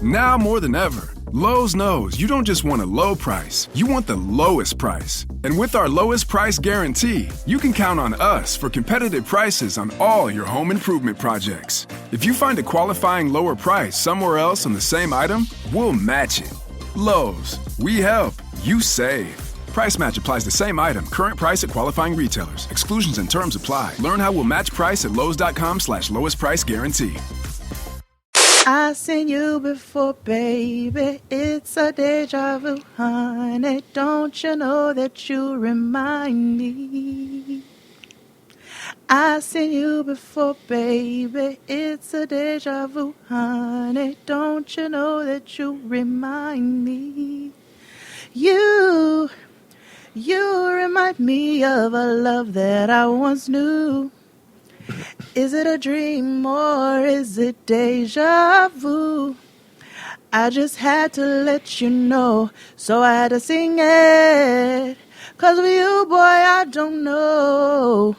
Now more than ever, Lowe's knows you don't just want a low price, you want the lowest price. And with our lowest price guarantee, you can count on us for competitive prices on all your home improvement projects. If you find a qualifying lower price somewhere else on the same item, we'll match it. Lowe's, we help, you save. Price match applies the same item, current price at qualifying retailers. Exclusions and terms apply. Learn how we'll match price at lowes.com/lowest price guarantee. I seen you before, baby. It's a deja vu, honey. Don't you know that you remind me? I seen you before, baby. It's a deja vu, honey. Don't you know that you remind me? You remind me of a love that I once knew. Is it a dream or is it deja vu? I just had to let you know, so I had to sing it. 'Cause with you, boy, I don't know.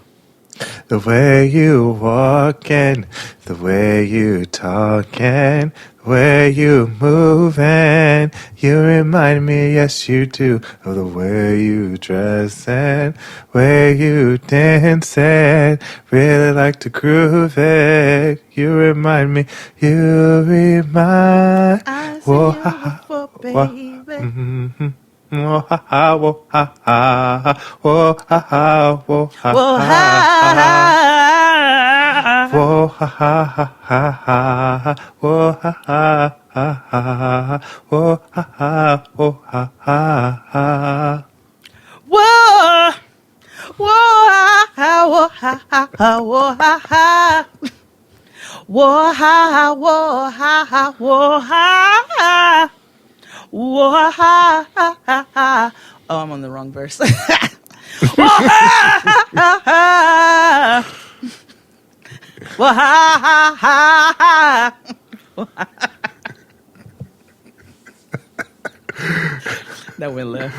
The way you walking, the way you talking, the way you moving, you remind me, yes you do, of the way you dressing, way you dancing, really like to groove it. You remind me, you remind. I see you before, baby. Mm-hmm. Whoa, ha, ha, whoa, ha, ha, whoa, ha, ha, whoa, ha, Whoa, ha, ha. whoa, ha, ha, ha, ha, ha, whoa, ha, ha, ha, ha, whoa, ha, ha, whoa, ha, ha, ha. Whoa, whoa, ha, whoa, ha, ha, whoa, ha, ha. Whoa, ha, whoa, ha, whoa, ha. Whoa, ha, ha, ha, ha. Oh, I'm on the wrong verse. Whoa, ha, ha, ha, ha. Whoa, ha, ha, ha, ha. That went left.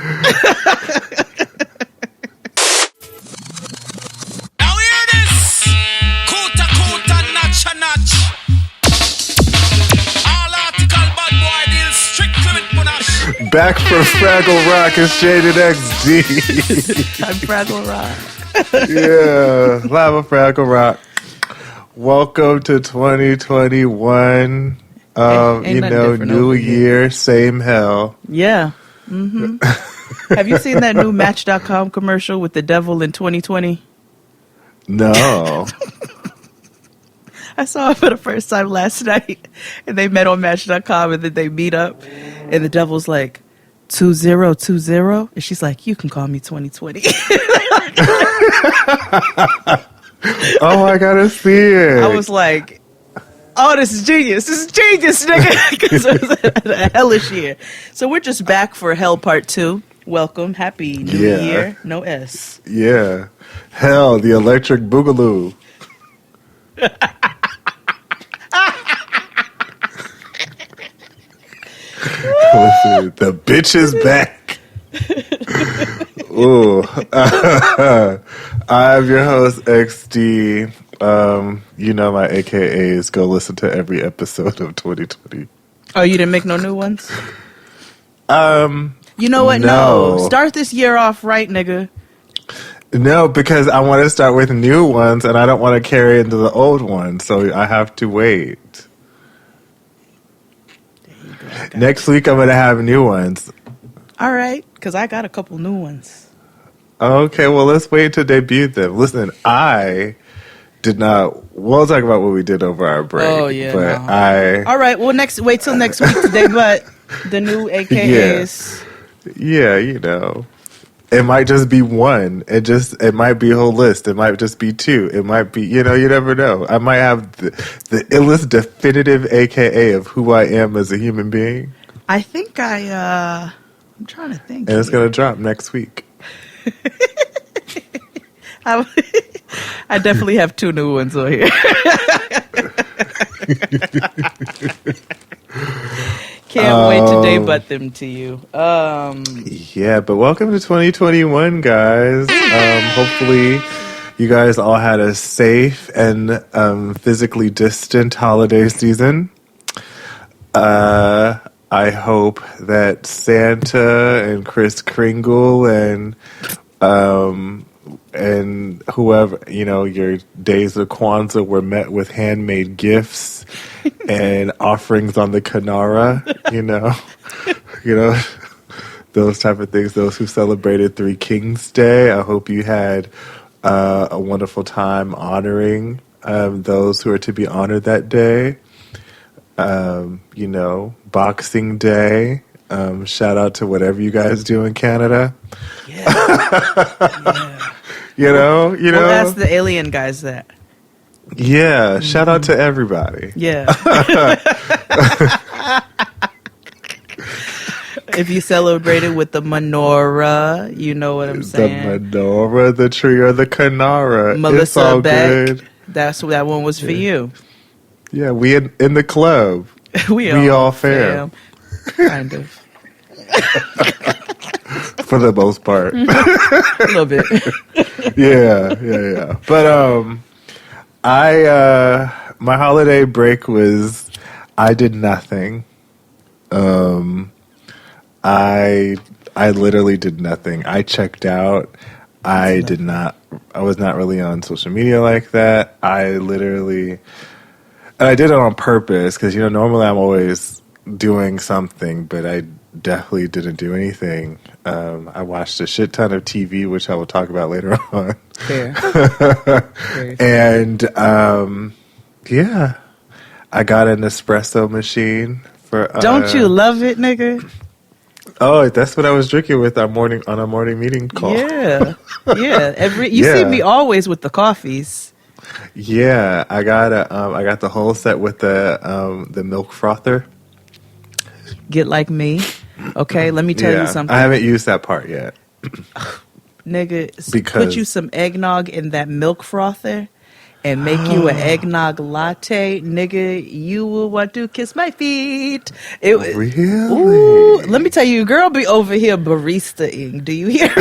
Now hear this. Kuta kuta nacha nach. All article bad boy deals strictly with Monash. Back from Fraggle Rock is Shaded XD. I'm Fraggle Rock. Yeah, live on Fraggle Rock. Welcome to 2021. New year, same hell. Yeah. Mm-hmm. Have you seen that new Match.com commercial with the devil in 2020? No. I saw it for the first time last night, and they met on Match.com, and then they meet up, and the devil's like, 2020, and she's like, you can call me 2020. Oh, I gotta see it. I was like, oh, this is genius. This is genius, nigga. Because it was a hellish year. So we're just back for Hell Part 2. Welcome. Happy New Year. No S. Yeah. Hell, the electric boogaloo. Listen, the bitch is back. Ooh. I'm your host, XD. My AKAs. Go listen to every episode of 2020. Oh, you didn't make no new ones? You know what? No. No. Start this year off right, nigga. No, because I want to start with new ones, and I don't want to carry into the old ones, so I have to wait. Next week, I'm going to have new ones. All right, because I got a couple new ones. Okay, well, let's wait to debut them. Listen, I did not... We'll talk about what we did over our break. Oh, yeah. But no. All right, well, wait till next week to debut the new AKAs. Yeah, It might just be one. It might be a whole list. It might just be two. It might be, you never know. I might have the illest definitive AKA of who I am as a human being. I think I'm trying to think. And it's going to drop next week. I definitely have two new ones on here. Can't wait to debut them to you. Yeah, but welcome to 2021, guys. Hopefully you guys all had a safe and physically distant holiday season. I hope that Santa and Kris Kringle and whoever, your days of Kwanzaa were met with handmade gifts and offerings on the Kinara, those type of things. Those who celebrated Three Kings Day, I hope you had a wonderful time honoring those who are to be honored that day. Boxing Day. Shout out to whatever you guys do in Canada. Yeah. We'll ask the alien guys that. Yeah. Shout out to everybody. Yeah. If you celebrated with the menorah, you know what I'm saying. The menorah, the tree, or the Kinara. Melissa it's all Beck. Good. That one was for you. Yeah, we in the club. we all fam. Kind of. For the most part. A little bit. Yeah. But my holiday break was I did nothing. I literally did nothing. I checked out. I was not really on social media like that. And I did it on purpose because, normally I'm always doing something, but I definitely didn't do anything. I watched a shit ton of TV, which I will talk about later on. Fair. And, I got an espresso machine for... Don't you love it, nigga? Oh, that's what I was drinking with on our morning meeting call. Yeah. You see me always with the coffees. Yeah, I got the whole set with the milk frother. Get like me. Okay, let me tell you something. I haven't used that part yet. Nigga, because put you some eggnog in that milk frother and make you an eggnog latte, nigga, you will want to kiss my feet. Really? Ooh, let me tell you, girl be over here barista-ing. Do you hear me?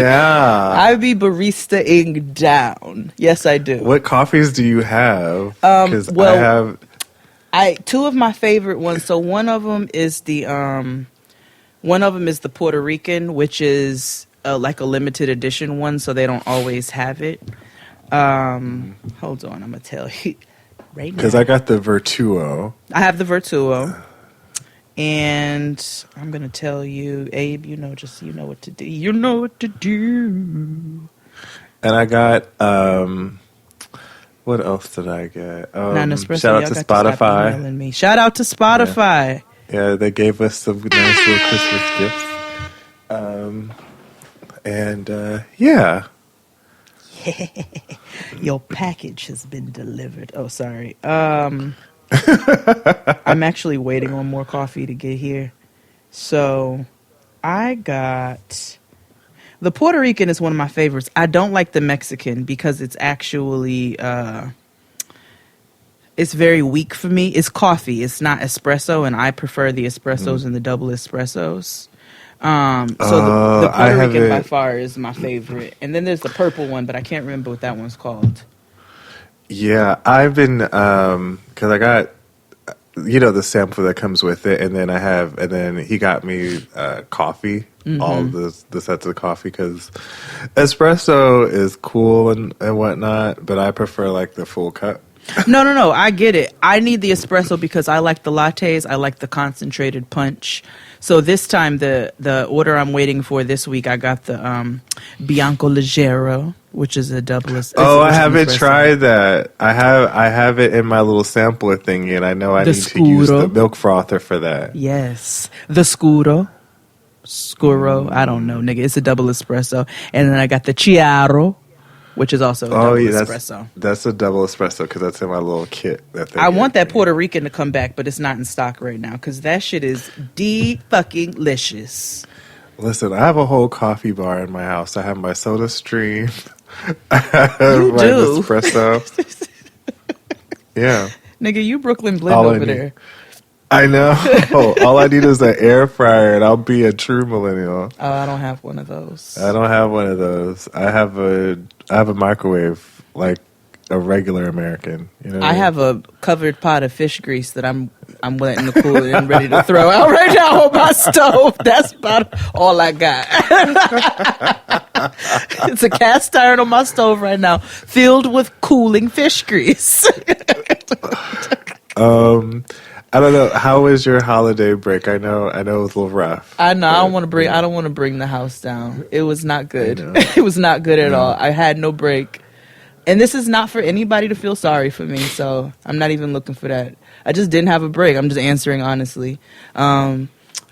I be barista-ing down. Yes, I do. What coffees do you have? Because two of my favorite ones. So one of them is the Puerto Rican, which is like a limited edition one, so they don't always have it. Hold on, I'm gonna tell you right now. Because I got the Vertuo. I have the Vertuo, and I'm gonna tell you, Abe. You know what to do. You know what to do. And I got what else did I get? Nespresso, shout out to Spotify. Shout out to Spotify. Yeah, they gave us some nice little Christmas gifts. Your package has been delivered. Oh, sorry. I'm actually waiting on more coffee to get here. So I got the Puerto Rican is one of my favorites. I don't like the Mexican because it's actually it's very weak for me. It's coffee. It's not espresso, and I prefer the espressos and the double espressos. So the Puerto Rican by far is my favorite. And then there's the purple one, but I can't remember what that one's called. Yeah, I've been, because I got, the sample that comes with it, and then he got me coffee, all the sets of coffee, because espresso is cool and whatnot, but I prefer like the full cup. No, I get it. I need the espresso because I like the lattes. I like the concentrated punch. So this time, the order I'm waiting for this week, I got the Bianco Leggero, which is a double espresso. Oh, I haven't tried that. I have it in my little sampler thingy, and I know I need to use the milk frother for that. Yes, the Scuro, I don't know, nigga. It's a double espresso, and then I got the Chiaro, which is also a double espresso. That's a double espresso because that's in my little kit. I want that Puerto Rican to come back, but it's not in stock right now because that shit is fucking-licious. Listen, I have a whole coffee bar in my house. I have my Soda Stream. I have my Nespresso. Yeah. Nigga, you Brooklyn Blend over there. I know. All I need is an air fryer, and I'll be a true millennial. Oh, I don't have one of those. I don't have one of those. I have a microwave, like a regular American. You know what I have a covered pot of fish grease that I'm letting the cool and ready to throw out right now on my stove. That's about all I got. It's a cast iron on my stove right now, filled with cooling fish grease. I don't know. How was your holiday break? I know it was a little rough. I know. I don't want to bring the house down. It was not good. It was not good at all. I had no break. And this is not for anybody to feel sorry for me, so I'm not even looking for that. I just didn't have a break. I'm just answering honestly. I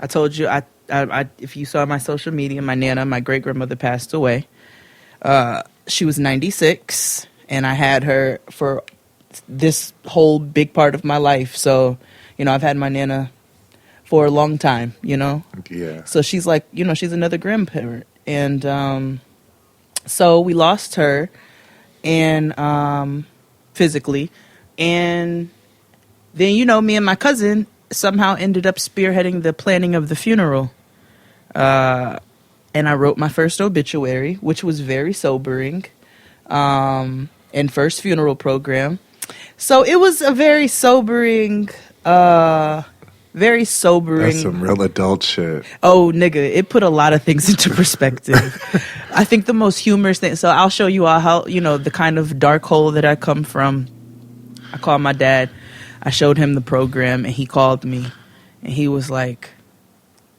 told you, I if you saw my social media, my Nana, my great-grandmother passed away. She was 96, and I had her for this whole big part of my life. So, I've had my Nana for a long time, Yeah. So she's like, she's another grandparent. And so we lost her. And physically, and then me and my cousin somehow ended up spearheading the planning of the funeral, and I wrote my first obituary, which was very sobering, and first funeral program. So it was a very sobering. That's some real adult shit. Oh, nigga, it put a lot of things into perspective. I think the most humorous thing, so I'll show you all how, the kind of dark hole that I come from. I called my dad. I showed him the program, and he called me, and he was like,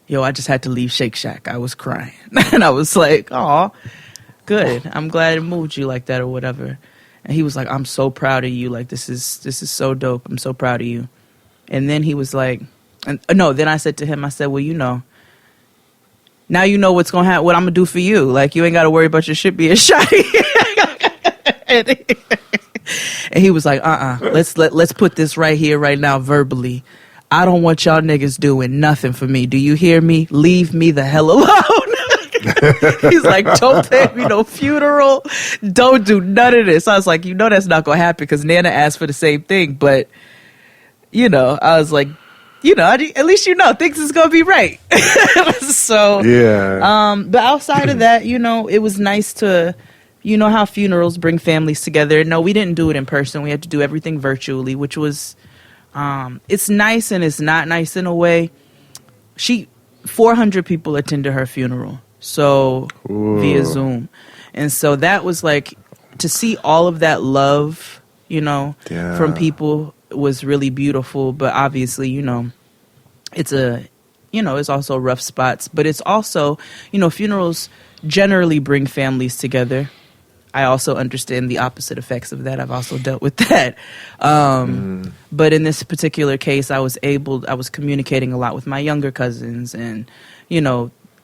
yo, I just had to leave Shake Shack. I was crying. And I was like, aw, good. I'm glad it moved you like that or whatever. And he was like, I'm so proud of you. Like, this is so dope. I'm so proud of you. And then he was like, then I said to him, I said, well, now you know what's going to happen, what I'm going to do for you. Like, you ain't got to worry about your shit being shiny. And he was like, let's put this right here, right now, verbally. I don't want y'all niggas doing nothing for me. Do you hear me? Leave me the hell alone. He's like, don't pay me no funeral. Don't do none of this. I was like, that's not going to happen because Nana asked for the same thing. But, I was like, at least things is gonna be right. So yeah. But outside of that, it was nice to, how funerals bring families together. No, we didn't do it in person. We had to do everything virtually, which was, it's nice and it's not nice in a way. 400 people attended her funeral, so via Zoom, and so that was like to see all of that love, from people. Was really beautiful, but obviously, it's it's also rough spots, but it's also, funerals generally bring families together. I also understand the opposite effects of that. I've also dealt with that. But in this particular case, I was communicating a lot with my younger cousins, and,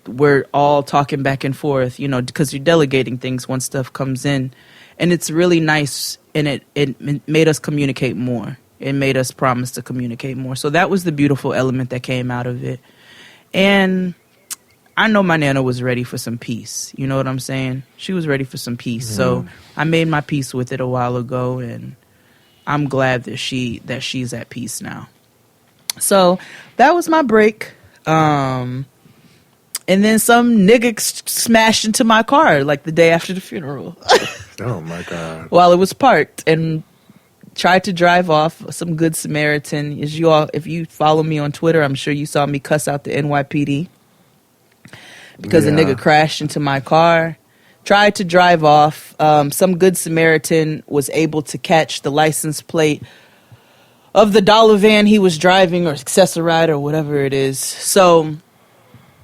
we're all talking back and forth, because you're delegating things once stuff comes in, and it's really nice, and it made us communicate more. It made us promise to communicate more. So that was the beautiful element that came out of it. And I know my Nana was ready for some peace. You know what I'm saying? She was ready for some peace. So I made my peace with it a while ago, and I'm glad that she's at peace now. So that was my break. And then some nigga smashed into my car like the day after the funeral. Oh my God. While it was parked, and tried to drive off. Some good Samaritan. If you follow me on Twitter, I'm sure you saw me cuss out the NYPD because a nigga crashed into my car. Tried to drive off. Some good Samaritan was able to catch the license plate of the dollar van he was driving, or accessoride, or whatever it is. So,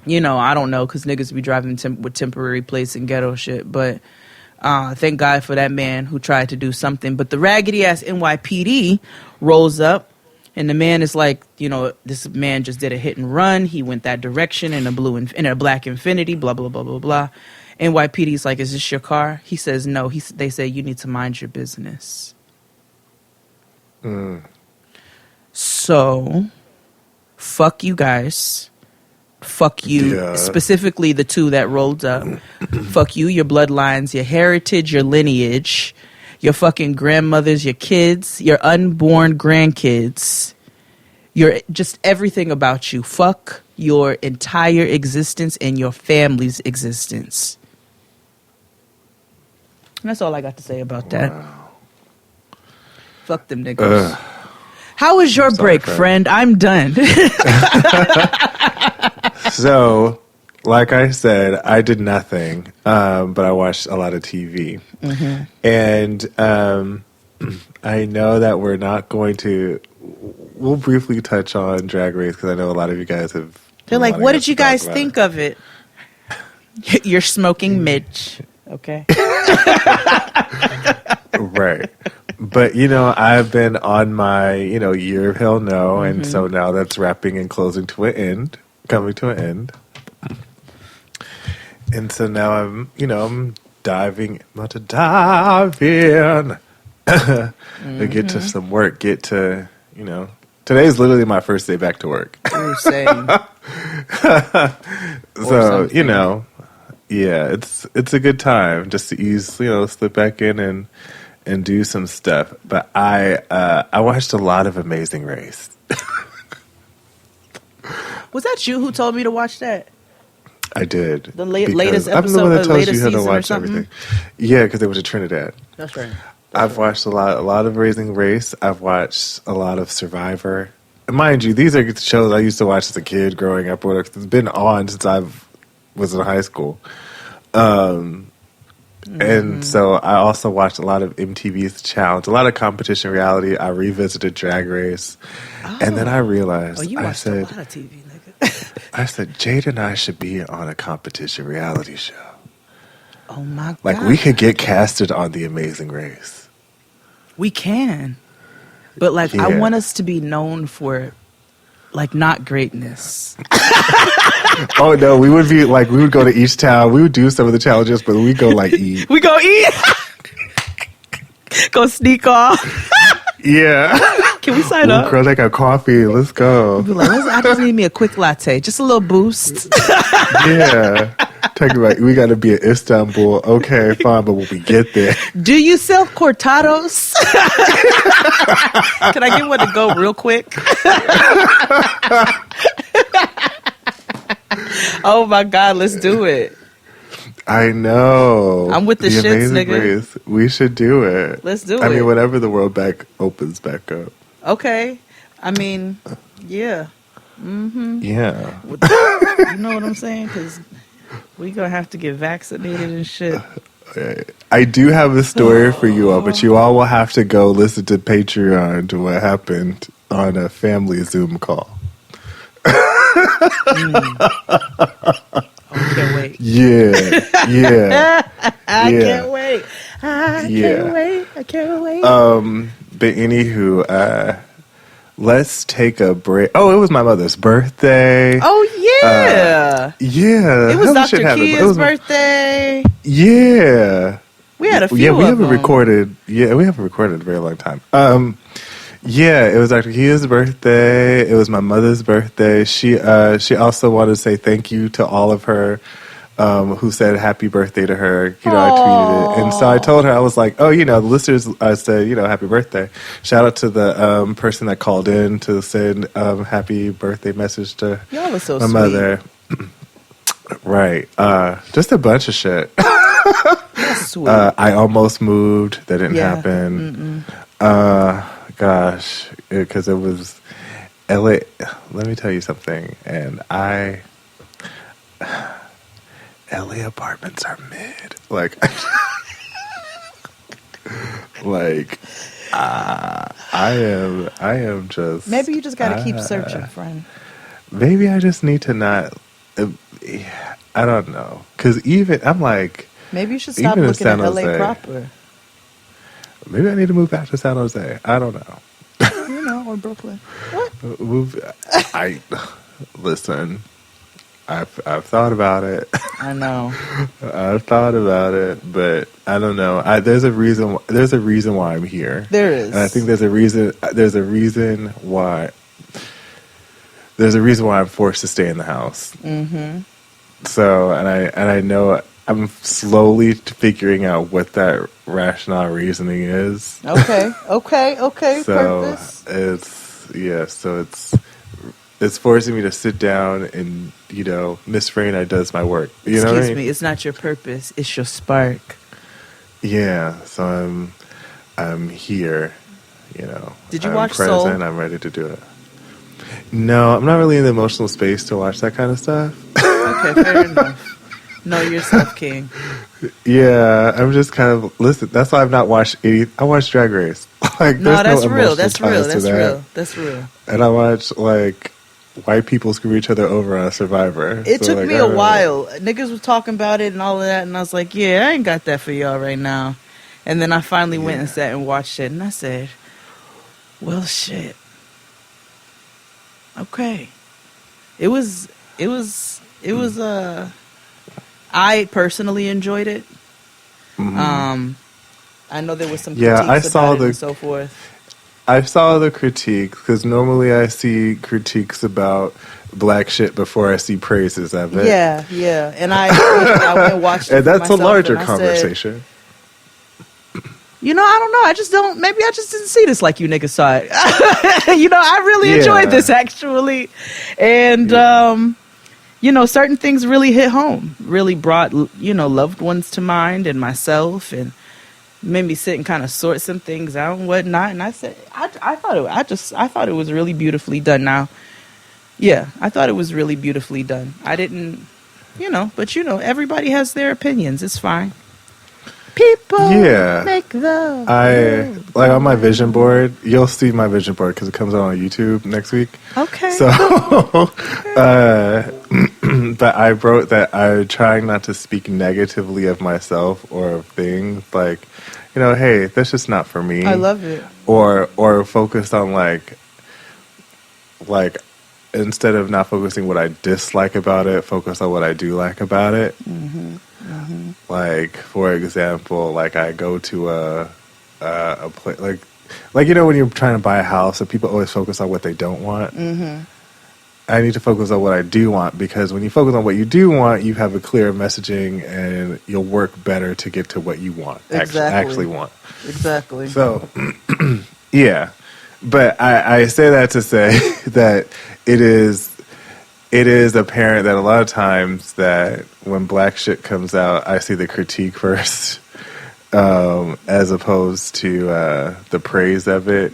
I don't know, because niggas be driving with temporary plates and ghetto shit, but thank God for that man who tried to do something. But the raggedy-ass NYPD rolls up, and the man is like, this man just did a hit and run. He went that direction in a black Infiniti, blah, blah, blah, blah, blah. NYPD's like, is this your car? He says no. They say, you need to mind your business. So, fuck you guys. Fuck you, specifically the two that rolled up. Fuck you, your bloodlines, your heritage, your lineage, your fucking grandmothers, your kids, your unborn grandkids, your just everything about you. Fuck your entire existence and your family's existence. And that's all I got to say about that. Fuck them niggas. How was your break, friend? I'm done. So, like I said, I did nothing, but I watched a lot of TV. Mm-hmm. And I know that we're not going to... We'll briefly touch on Drag Race because I know a lot of you guys have... They're like, what did you guys think of it? You're smoking Mitch. Okay. Right. But, I've been on my, year of hell no. Mm-hmm. And so now that's wrapping and closing to an end, coming to an end. And so now I'm about to dive in. To get to some work, today's literally my first day back to work. Ooh, same. So, yeah, it's a good time just to slip back in and do some stuff. But I watched a lot of Amazing Race. Was that you who told me to watch that? I did. The latest episode, I'm the one that tells you how to season watch everything. Yeah, because it was a Trinidad. That's right. I've watched a lot of Amazing Race. I've watched a lot of Survivor. And mind you, these are shows I used to watch as a kid growing up. It's been on since I was in high school. And so I also watched a lot of MTV's Challenge, a lot of competition reality. I revisited Drag Race. And then I realized, you watched a lot of TV, nigga. I said, Jade and I should be on a competition reality show. Oh, my God. Like, we could get casted on The Amazing Race. We can. But, I want us to be known for, not greatness. Oh, no, we would be, we would go to each town. We would do some of the challenges, but we go, eat. We go eat? Go sneak off? Yeah. Can we sign up? Girl, they got coffee. Let's go. We'll be like, I just need me a quick latte. Just a little boost. Yeah. Talking about, we got to be in Istanbul. Okay, fine, but when we get there. Do you sell cortados? Can I get one to go real quick? Oh, my God. Let's do it. I know. I'm with the shits, nigga. Race. We should do it. Let's do it. I mean, whenever the world opens back up. Okay. I mean, yeah. Mm-hmm. Yeah. You know what I'm saying? Because we going to have to get vaccinated and shit. I do have a story for you all, but you all will have to go listen to Patreon to what happened on a family Zoom call. I can't wait. Yeah. I can't wait. I can't wait. But anywho, let's take a break. Oh, it was my mother's birthday. Oh, yeah. Yeah. It was Dr. Kia's birthday. Yeah. We had a few we haven't them. recorded. Yeah, we haven't recorded in a very long time. Yeah, it was Dr. Kia's birthday. It was my mother's birthday. She also wanted to say thank you to all of her who said happy birthday to her. I tweeted it. And so I told her, I was like, the listeners said, happy birthday. Shout out to the person that called in to send happy birthday message to Y'all are so my sweet. mother. Right. Just a bunch of shit. That's sweet. I almost moved. That didn't happen. Gosh, because it was LA. Let me tell you something. And LA apartments are mid. I am just. Maybe you just got to keep searching, friend. Maybe I just need to not. I don't know. Because I'm like. Maybe you should stop looking at LA proper. Maybe I need to move back to San Jose. I don't know. Or Brooklyn. Listen. I've thought about it. I know. I've thought about it, but I don't know. There's a reason. There's a reason why I'm here. There is, and I think there's a reason. There's a reason why. There's a reason why I'm forced to stay in the house. Mm-hmm. So, and I know I'm slowly figuring out what that rationale reasoning is. Okay. So purpose. So it's forcing me to sit down and Miss Raina does my work. Excuse me, it's not your purpose; it's your spark. Yeah, so I'm here. you know, Did you I'm watch present, Soul? I'm ready to do it. No, I'm not really in the emotional space to watch that kind of stuff. Okay, fair enough. Know yourself, King. Yeah, I'm just kind of listen. That's why I've not watched any. I watch Drag Race. Like, No, there's that's no real. emotional That's real. ties to That's that. real. That's real. And I watch like white people screw each other over on Survivor. It So, took like, me I a don't know. while. Niggas was talking about it and all of that, and I was like, yeah, I ain't got that for y'all right now. And then I finally went and Yeah. sat and watched it, and I said, well, shit. Okay. It was, I personally enjoyed it. I know there was some Yeah, I critiques saw about it the- and so forth. I saw the critiques because normally I see critiques about black shit before I see praises of it. Yeah, yeah. And I went and watched it And for that's a myself, larger and I said, conversation. you know, I don't know. I just don't. Maybe I just didn't see this like you niggas saw it. You know, I really Yeah. enjoyed this actually, and you know, certain things really hit home. Really brought loved ones to mind and myself, and made me sit and kind of sort some things out and whatnot. And I said, I thought it was really beautifully done. Now, yeah, I thought it was really beautifully done. I didn't, but everybody has their opinions. It's fine. People Yeah. make the I like on my vision board. You'll see my vision board because it comes out on YouTube next week. Okay. So, but I wrote that I'm trying not to speak negatively of myself or of things. Like, hey, that's just not for me. I love it. Or focused on like instead of not focusing what I dislike about it, focus on what I do like about it. Like, for example, like I go to a place like when you're trying to buy a house and people always focus on what they don't want. I need to focus on what I do want, because when you focus on what you do want, you have a clear messaging and you'll work better to get to what you want. Actually want. Exactly. So, yeah. But I say that to say that it is apparent that a lot of times that when black shit comes out, I see the critique first, as opposed to the praise of it.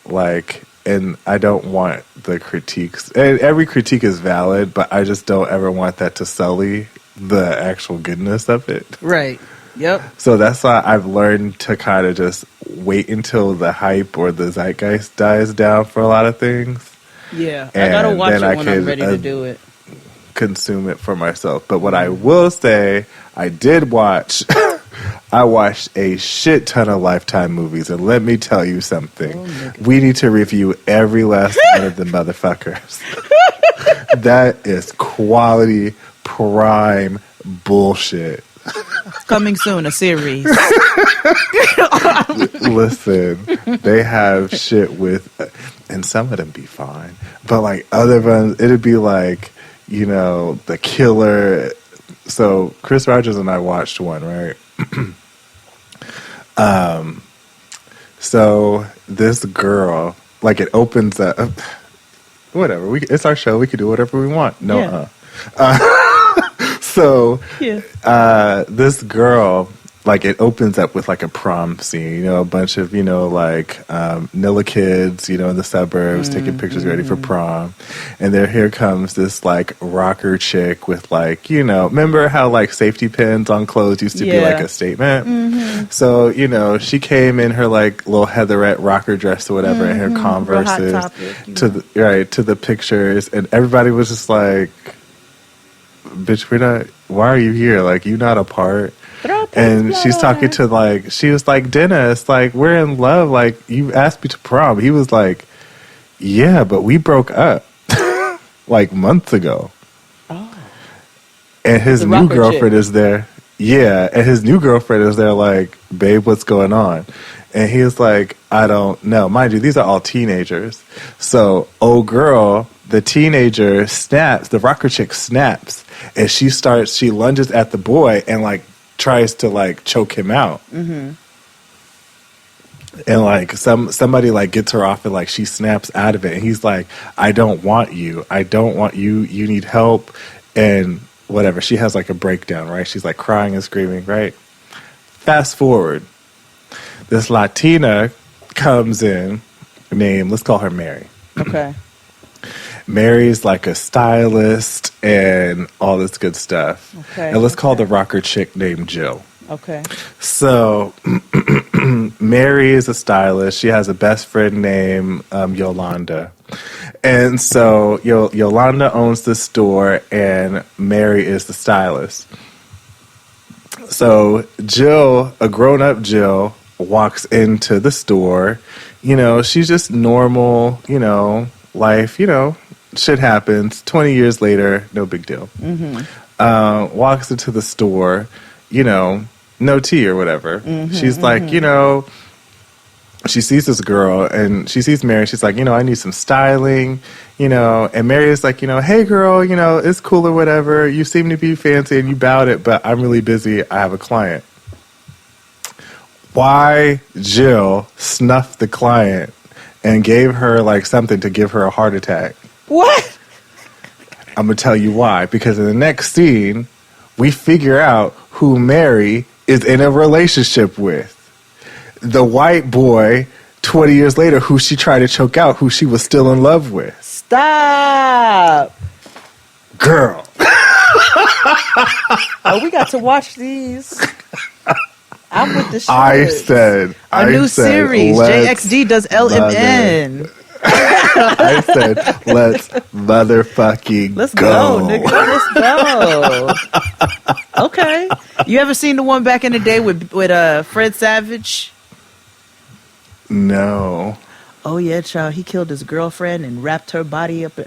Like, and I don't want the critiques. And every critique is valid, but I just don't ever want that to sully the actual goodness of it. Right. Yep. So that's why I've learned to kind of just wait until the hype or the zeitgeist dies down for a lot of things. Yeah. I gotta And watch it then when I'm ready to do it. Consume it for myself. But what I will say, I did watch. I watched a shit ton of Lifetime movies, and let me tell you something. We need to review every last one of the motherfuckers. That is quality prime bullshit. Coming soon, a series. Listen, they have shit with, and some of them be fine, but like other ones, it'd be like, The Killer. So Chris Rogers and I watched one, right? So this girl, like, it opens up. Whatever, it's our show. We can do whatever we want. No, So, Yeah. This girl, like, it opens up with like a prom scene, a bunch of, Nilla kids, in the suburbs taking pictures ready for prom. And here comes this like rocker chick with like, remember how like safety pins on clothes used to be like a statement? So, she came in her like little Heatherette rocker dress or whatever, and her Converses to the pictures, and everybody was just like, bitch, why are you here? Like, you not a part. And she's talking to like, she was like, Dennis, like, we're in love. Like, you asked me to prom. He was like, yeah, but we broke up like months ago. Oh. And his new girlfriend is there. Yeah. And his new girlfriend is there like, babe, what's going on? And he was like, I don't know. Mind you, these are all teenagers. So, old girl, the teenager snaps, the rocker chick snaps, and she lunges at the boy and like tries to like choke him out. And like somebody like gets her off, and like she snaps out of it, and he's like, I don't want you. You need help. And whatever. She has like a breakdown, right? She's like crying and screaming, right? Fast forward. This Latina comes in, let's call her Mary. Okay. Mary's like a stylist and all this good stuff. Okay. And let's call the rocker chick named Jill. Okay. So Mary is a stylist. She has a best friend named Yolanda. And so Yolanda owns the store and Mary is the stylist. So Jill, a grown-up Jill, walks into the store. She's just normal, life, shit happens. 20 years later, no big deal. Mm-hmm. Walks into the store, no tea or whatever. Mm-hmm, she's like, she sees this girl and she sees Mary. She's like, I need some styling, and Mary is like, hey girl, it's cool or whatever. You seem to be fancy and you bowed it, but I'm really busy. I have a client. Why Jill snuffed the client and gave her like something to give her a heart attack. What? I'm going to tell you why. Because in the next scene, we figure out who Mary is in a relationship with. The white boy, 20 years later, who she tried to choke out, who she was still in love with. Stop. Girl. Oh, we got to watch these. I'm with the shit. I said, new series. JXD does LMN. I said, let's motherfucking Let's go, nigga. Let's go. Okay. You ever seen the one back in the day with Fred Savage? No. Oh yeah, child. He killed his girlfriend and wrapped her body up.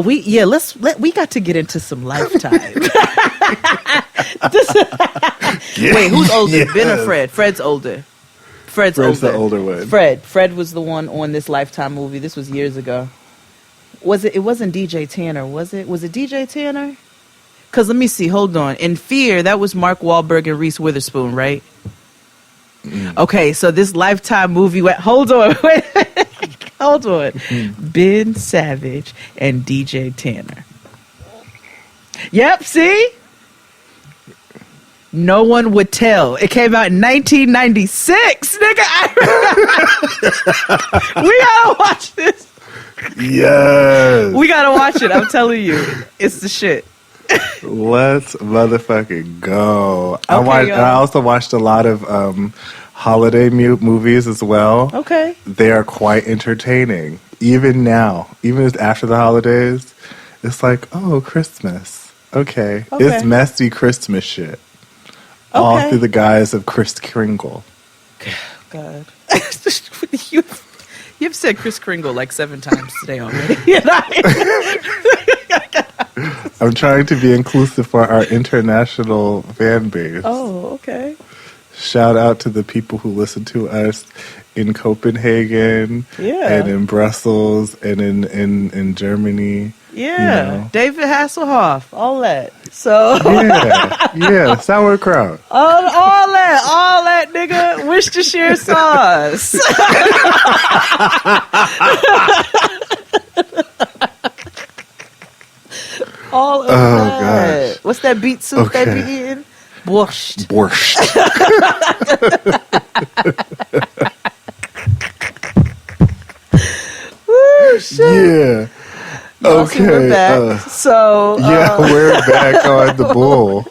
We got to get into some Lifetime. Wait, who's older, yes. Ben or Fred? Fred's older. Fred's the older one. Fred was the one on this Lifetime movie. This was years ago. It wasn't DJ Tanner, was it? Was it DJ Tanner? Because let me see. Hold on. In Fear, that was Mark Wahlberg and Reese Witherspoon, right? Mm. Okay, so this Lifetime movie hold on. Hold on. Ben Savage and DJ Tanner. Yep, see? No one would tell. It came out in 1996, nigga. We gotta watch this. Yes. We gotta watch it. I'm telling you. It's the shit. Let's motherfucking go. Okay, I also watched a lot of holiday movies as well. Okay. They are quite entertaining. Even now, even after the holidays, it's like, oh, Christmas. Okay. It's messy Christmas shit. Okay. All through the guise of Kris Kringle. God. You've said Kris Kringle like 7 times today already. I'm trying to be inclusive for our international fan base. Oh, okay. Shout out to the people who listen to us in Copenhagen and in Brussels and in Germany. Yeah, David Hasselhoff, all that. So sauerkraut. All that, nigga. Worcestershire sauce. All of that. Gosh. What's that beet soup they be eating? Borscht. Woo, shit. Yeah. Okay. We're back. We're back on the bull.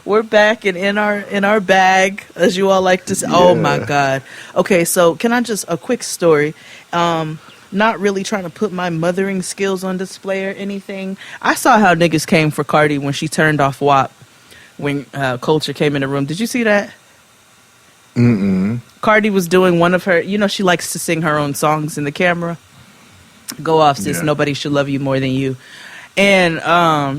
We're back and in our bag, as you all like to say. Yeah. Oh my God. Okay, so can I just a quick story? Not really trying to put my mothering skills on display or anything. I saw how niggas came for Cardi when she turned off WAP when Culture came in the room. Did you see that? Mm-mm. Cardi was doing one of her, she likes to sing her own songs in the camera. Go off, sis. Yeah. Nobody should love you more than you. And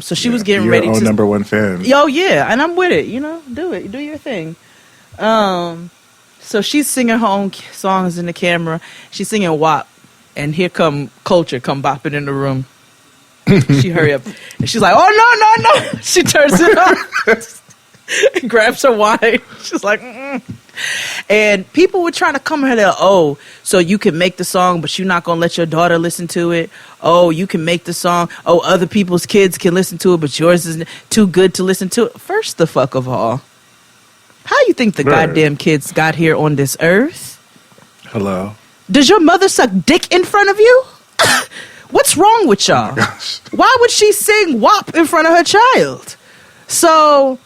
so she was getting ready to... number one fan. Oh, yeah. And I'm with it. Do it. Do your thing. So she's singing her own songs in the camera. She's singing WAP. And here come Culture come bopping in the room. She hurry up. And she's like, oh, no. She turns it off. And grabs her wine. She's like, mm-mm. And people were trying to come her there. Oh, so you can make the song, but you're not going to let your daughter listen to it. Oh, you can make the song. Oh, other people's kids can listen to it, but yours is too good to listen to it. First the fuck of all, how you think the goddamn kids got here on this earth? Hello. Does your mother suck dick in front of you? What's wrong with y'all? Why would she sing WAP in front of her child? So,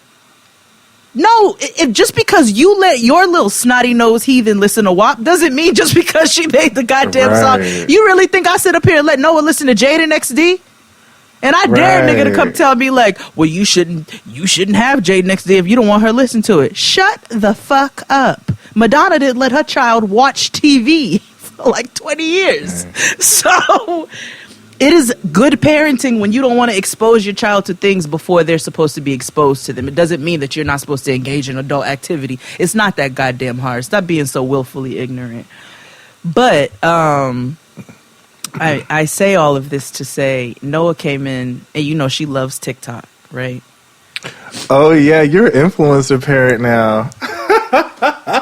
no, just because you let your little snotty nose heathen listen to WAP doesn't mean just because she made the goddamn song. You really think I sit up here and let Noah listen to Jaden XD? And I dare nigga to come tell me like, well, you shouldn't have Jaden XD if you don't want her to listen to it. Shut the fuck up. Madonna didn't let her child watch TV for like 20 years. So it is good parenting when you don't want to expose your child to things before they're supposed to be exposed to them. It doesn't mean that you're not supposed to engage in adult activity. It's not that goddamn hard. Stop being so willfully ignorant. But I say all of this to say Noah came in, and you know she loves TikTok, right? Oh yeah, you're an influencer parent now.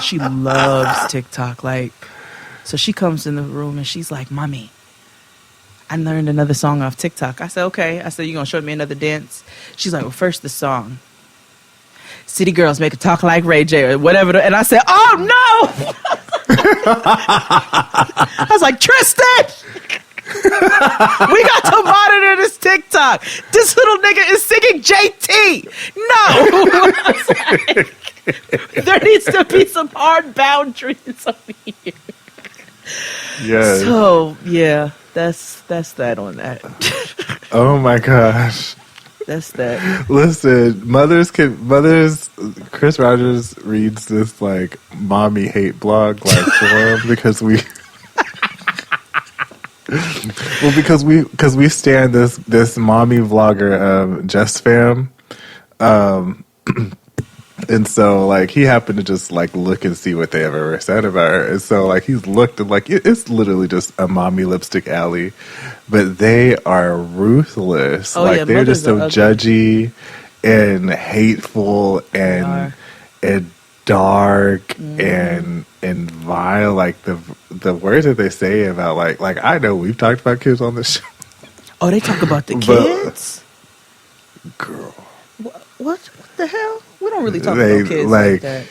She loves TikTok. Like, so she comes in the room and she's like, "Mommy, I learned another song off TikTok." I said, "Okay." I said, "You gonna show me another dance?" She's like, "Well, first the song. City girls make it talk like Ray J or whatever." And I said, "Oh no!" I was like, "Tristan, we got to monitor this TikTok. This little nigga is singing JT. No." I was like, there needs to be some hard boundaries over here. Yes. So yeah, that's that on that. Oh my gosh. That's that. Listen, Chris Rogers reads this like mommy hate blog like forum because we because we stand this mommy vlogger Jess Fam, and so like he happened to just like look and see what they have ever said about her, and so like he's looked and like it's literally just a mommy lipstick alley, but they are ruthless. Oh, like yeah, they're just so ugly. judgy and hateful and dark and vile. Like the words that they say about like I know we've talked about kids on this show. Oh, they talk about the kids? Girl. What the hell? We don't really talk about kids like that.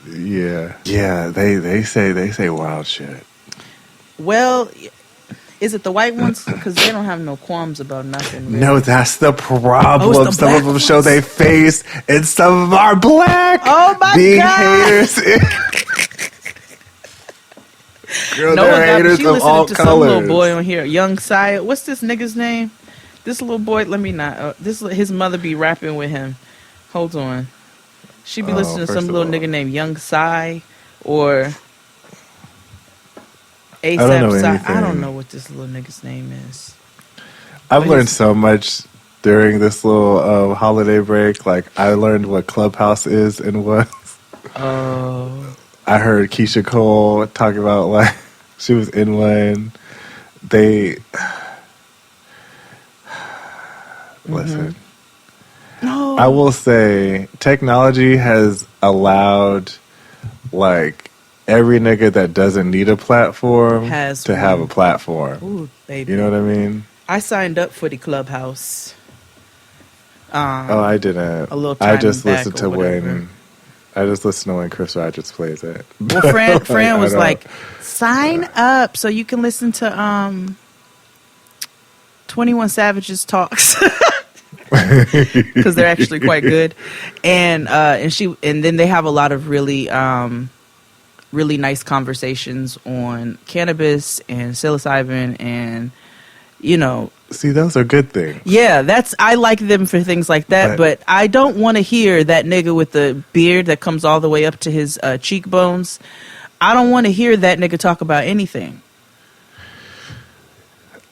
Yeah. They say wild shit. Well, is it the white ones? Because they don't have no qualms about nothing. Really. No, that's the problem. Oh, some of them show their face, and some of them are black. Oh my being God. haters. Girl, No they're one haters she of listening all to colors. some little boy on here, Young Sai. What's this nigga's name? This little boy. Let me not. His mother be rapping with him. Hold on. She be listening to some little nigga named Young Sai or ASAP Sai. I don't know what this little nigga's name is. I've learned so much during this little holiday break. Like I learned what Clubhouse is and was. Oh. I heard Keisha Cole talk about like she was in one. Listen. No. I will say technology has allowed like every nigga that doesn't need a platform to have a platform. Ooh, baby. You know what I mean? I signed up for the Clubhouse. I didn't. A little time I just back listened to or whatever. when Chris Rogers plays it. Well, Fran was like, sign up so you can listen to 21 Savage's talks. Because they're actually quite good, and then they have a lot of really really nice conversations on cannabis and psilocybin, and see, those are good things. Yeah, I like them for things like that, but I don't want to hear that nigga with the beard that comes all the way up to his cheekbones. I don't want to hear that nigga talk about anything.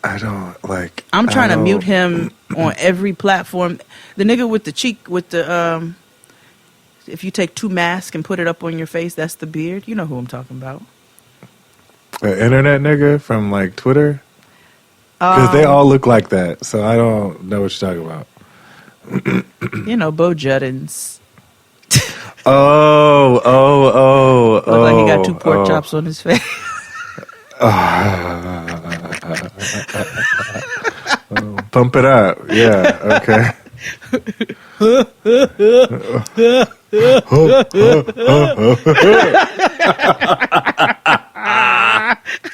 I don't like. I'm trying to mute him on every platform. The nigga with the if you take two masks and put it up on your face, that's the beard. You know who I'm talking about. An internet nigga from like Twitter, because they all look like that. So I don't know what you're talking about. Bo Juddins. Oh. Look like he got two pork chops on his face. Pump it up. Yeah, okay.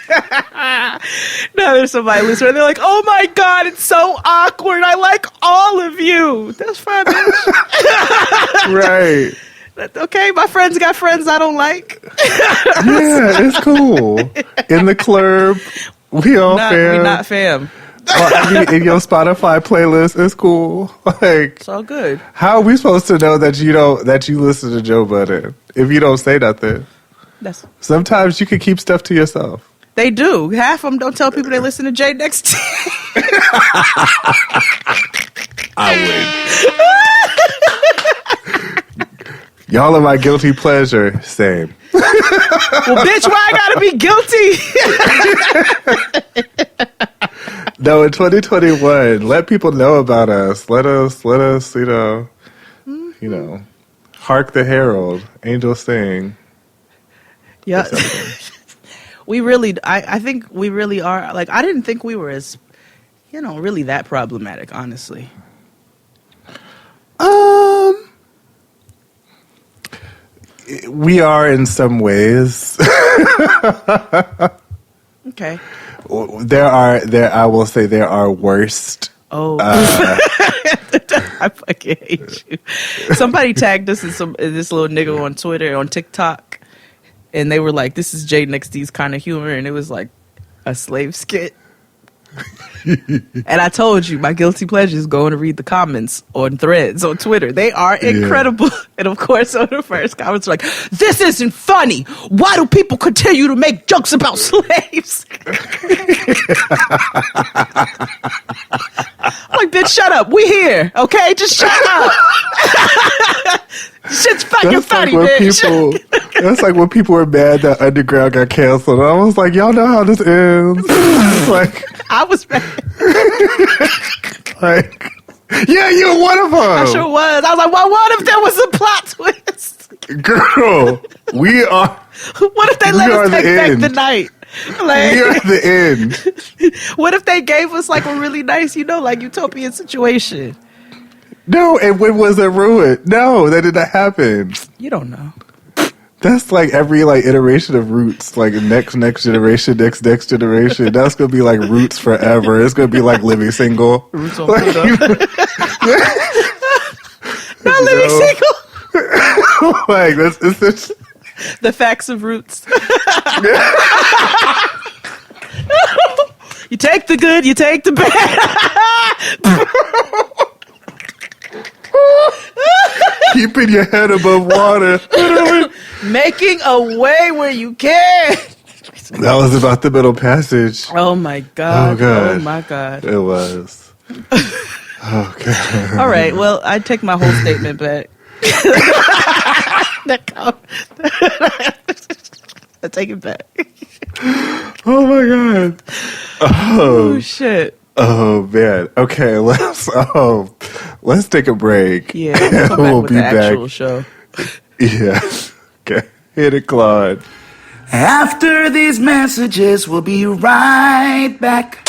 Now there's somebody listening. They're like, "Oh my god, it's so awkward. I like all of you." That's fine, bitch. Right. Okay, my friends got friends I don't like. Yeah, it's cool. In the club, we all fam. We not fam. In your Spotify playlist, it's cool. Like, It's all good. how are we supposed to know that you listen to Joe Budden if you don't say nothing? Sometimes you can keep stuff to yourself. They do. Half of them don't tell people they listen to Jay next. I would. Y'all are my guilty pleasure. Same. Well, bitch, why I gotta be guilty? No, in 2021, let people know about us. Let us, hark the herald, angels sing. Yeah. We really, I think we really are. Like, I didn't think we were as, really that problematic, honestly. We are in some ways. Okay. I will say there are worst. Oh. I fucking hate you. Somebody tagged us in this little nigga on Twitter, on TikTok, and they were like, "This is Jay Next D's kind of humor," and it was like a slave skit. And I told you, my guilty pleasure is going to read the comments on threads on Twitter. They are incredible. Yeah. And of course, on the first comments like, "This isn't funny. Why do people continue to make jokes about slaves?" I'm like, bitch, shut up. We here, okay? Just shut up. Shit's fucking funny, bitch. That's like when people were mad that Underground got canceled. I was like, y'all know how this ends. Like, I was mad. Like, yeah, you were one of them. I sure was. I was like, well, what if there was a plot twist? Girl, we are. What if they let us take back the night? Like, we are the end. What if they gave us like a really nice, like utopian situation? No, and when was it ruined? No, that did not happen. You don't know. That's like every iteration of Roots, like next generation, next generation. That's gonna be like Roots forever. It's gonna be like Living Single. Roots on Pluto. Not Living Single. Like it's the facts of Roots. You take the good, you take the bad. Keeping your head above water. Making a way where you can. That was about the middle passage. Oh my god. Oh god. Oh my god. It was. Oh god. All right. Well, I take my whole statement back. I take it back. Oh my god. Oh shit. Oh man. Okay, let's take a break. Yeah, we'll come back with the actual show. Yeah. Okay. Hit it, Claude. After these messages, we'll be right back.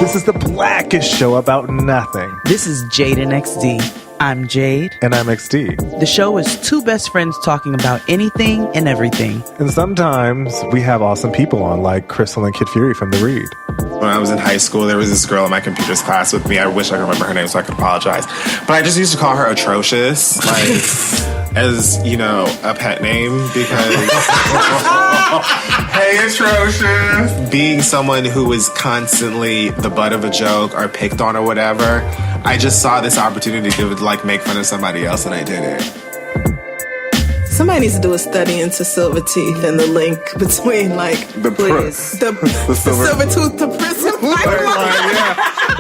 This is the blackest show about nothing. This is Jade and XD. I'm Jade. And I'm XD. The show is two best friends talking about anything and everything. And sometimes we have awesome people on, like Crystal and Kid Fury from The Read. When I was in high school, there was this girl in my computers class with me. I wish I could remember her name so I could apologize. But I just used to call her Atrocious, as, a pet name, because... Hey, Atrocious! Being someone who was constantly the butt of a joke or picked on or whatever, I just saw this opportunity to, make fun of somebody else, and I did it. Somebody needs to do a study into silver teeth and the link between, the silver tooth to prison pipeline.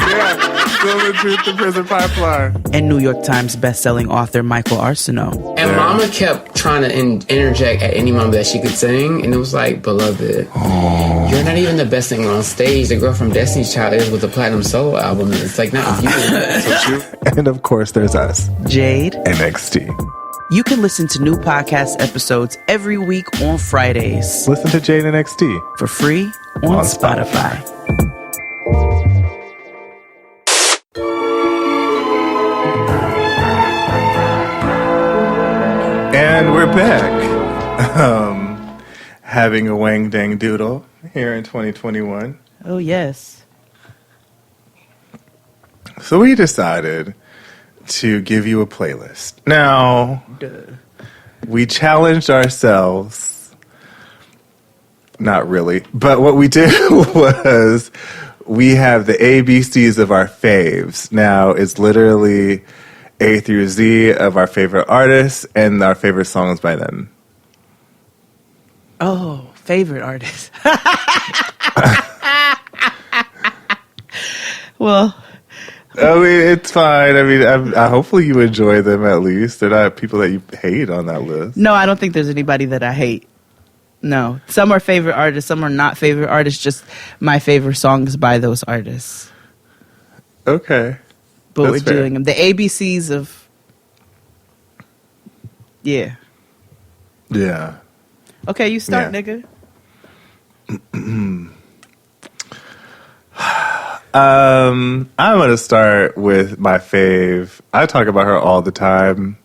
Yeah, silver tooth to prison pipeline. And New York Times bestselling author Michael Arsenault. And Mama kept trying to interject at any moment that she could sing, and it was like, beloved, you're not even the best singer on stage. The girl from Destiny's Child is with the Platinum Solo album. It's like, not you. And of course, there's us, Jade and XD. You can listen to new podcast episodes every week on Fridays. Listen to Jade and XD for free on Spotify. And we're back. having a wang dang doodle here in 2021. Oh, yes. So we decided to give you a playlist. Now, we challenged ourselves. Not really. But what we did was we have the ABCs of our faves. Now, it's literally A through Z of our favorite artists and our favorite songs by them. Oh, favorite artist. Well, I mean, it's fine. I mean, hopefully you enjoy them at least. They're not people that you hate on that list. no, I don't think there's anybody that I hate. No. Some are favorite artists, some are not favorite artists, just my favorite songs by those artists. Okay. But That's we're fair. doing them. The ABCs of... Yeah. Yeah. Okay, you start, Yeah. nigga. I'm going to start with my fave. I talk about her all the time.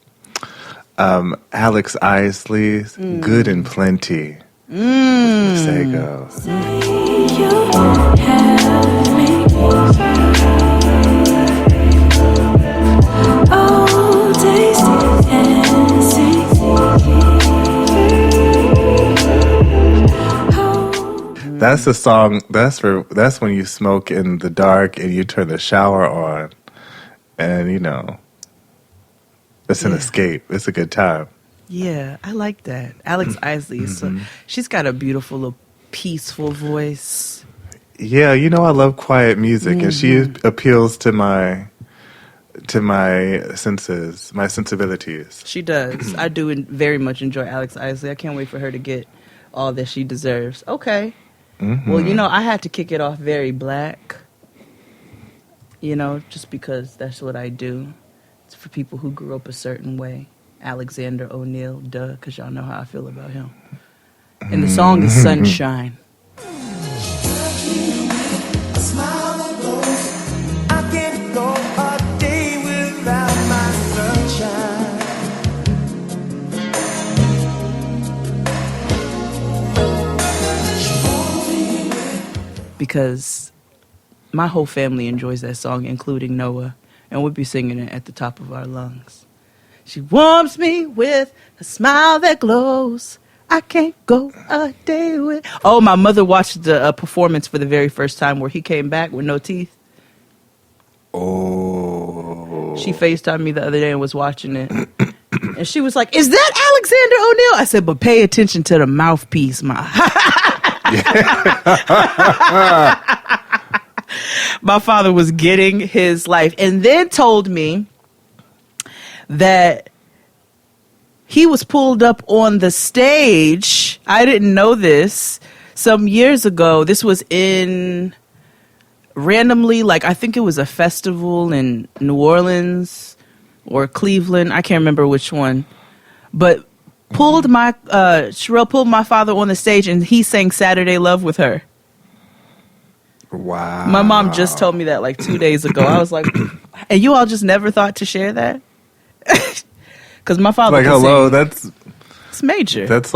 Alex Isley's Good and Plenty. Say go. That's the song. That's when you smoke in the dark and you turn the shower on, and it's an escape. It's a good time. Yeah, I like that. Alex Isley. She's got a beautiful, little, peaceful voice. Yeah, I love quiet music, and she appeals to my senses, my sensibilities. She does. I do very much enjoy Alex Isley. I can't wait for her to get all that she deserves. Okay. Well, I had to kick it off very black. Just because that's what I do. It's for people who grew up a certain way. Alexander O'Neal, duh, because y'all know how I feel about him. And the song is Sunshine. Because my whole family enjoys that song, including Noah, and we'll be singing it at the top of our lungs. She warms me with a smile that glows. I can't go a day with... Oh, my mother watched the performance for the very first time where he came back with no teeth. Oh. She FaceTimed me the other day and was watching it. And she was like, is that Alexander O'Neal? I said, but pay attention to the mouthpiece, Ma. My father was getting his life and then told me that he was pulled up on the stage. I didn't know this. Some years ago, this was in randomly, I think it was a festival in New Orleans or Cleveland. I can't remember which one. But Sherelle pulled my father on the stage and he sang Saturday Love with her. Wow. My mom just told me that 2 days ago. I was like, and you all just never thought to share that? Because my father hello, it's major. That's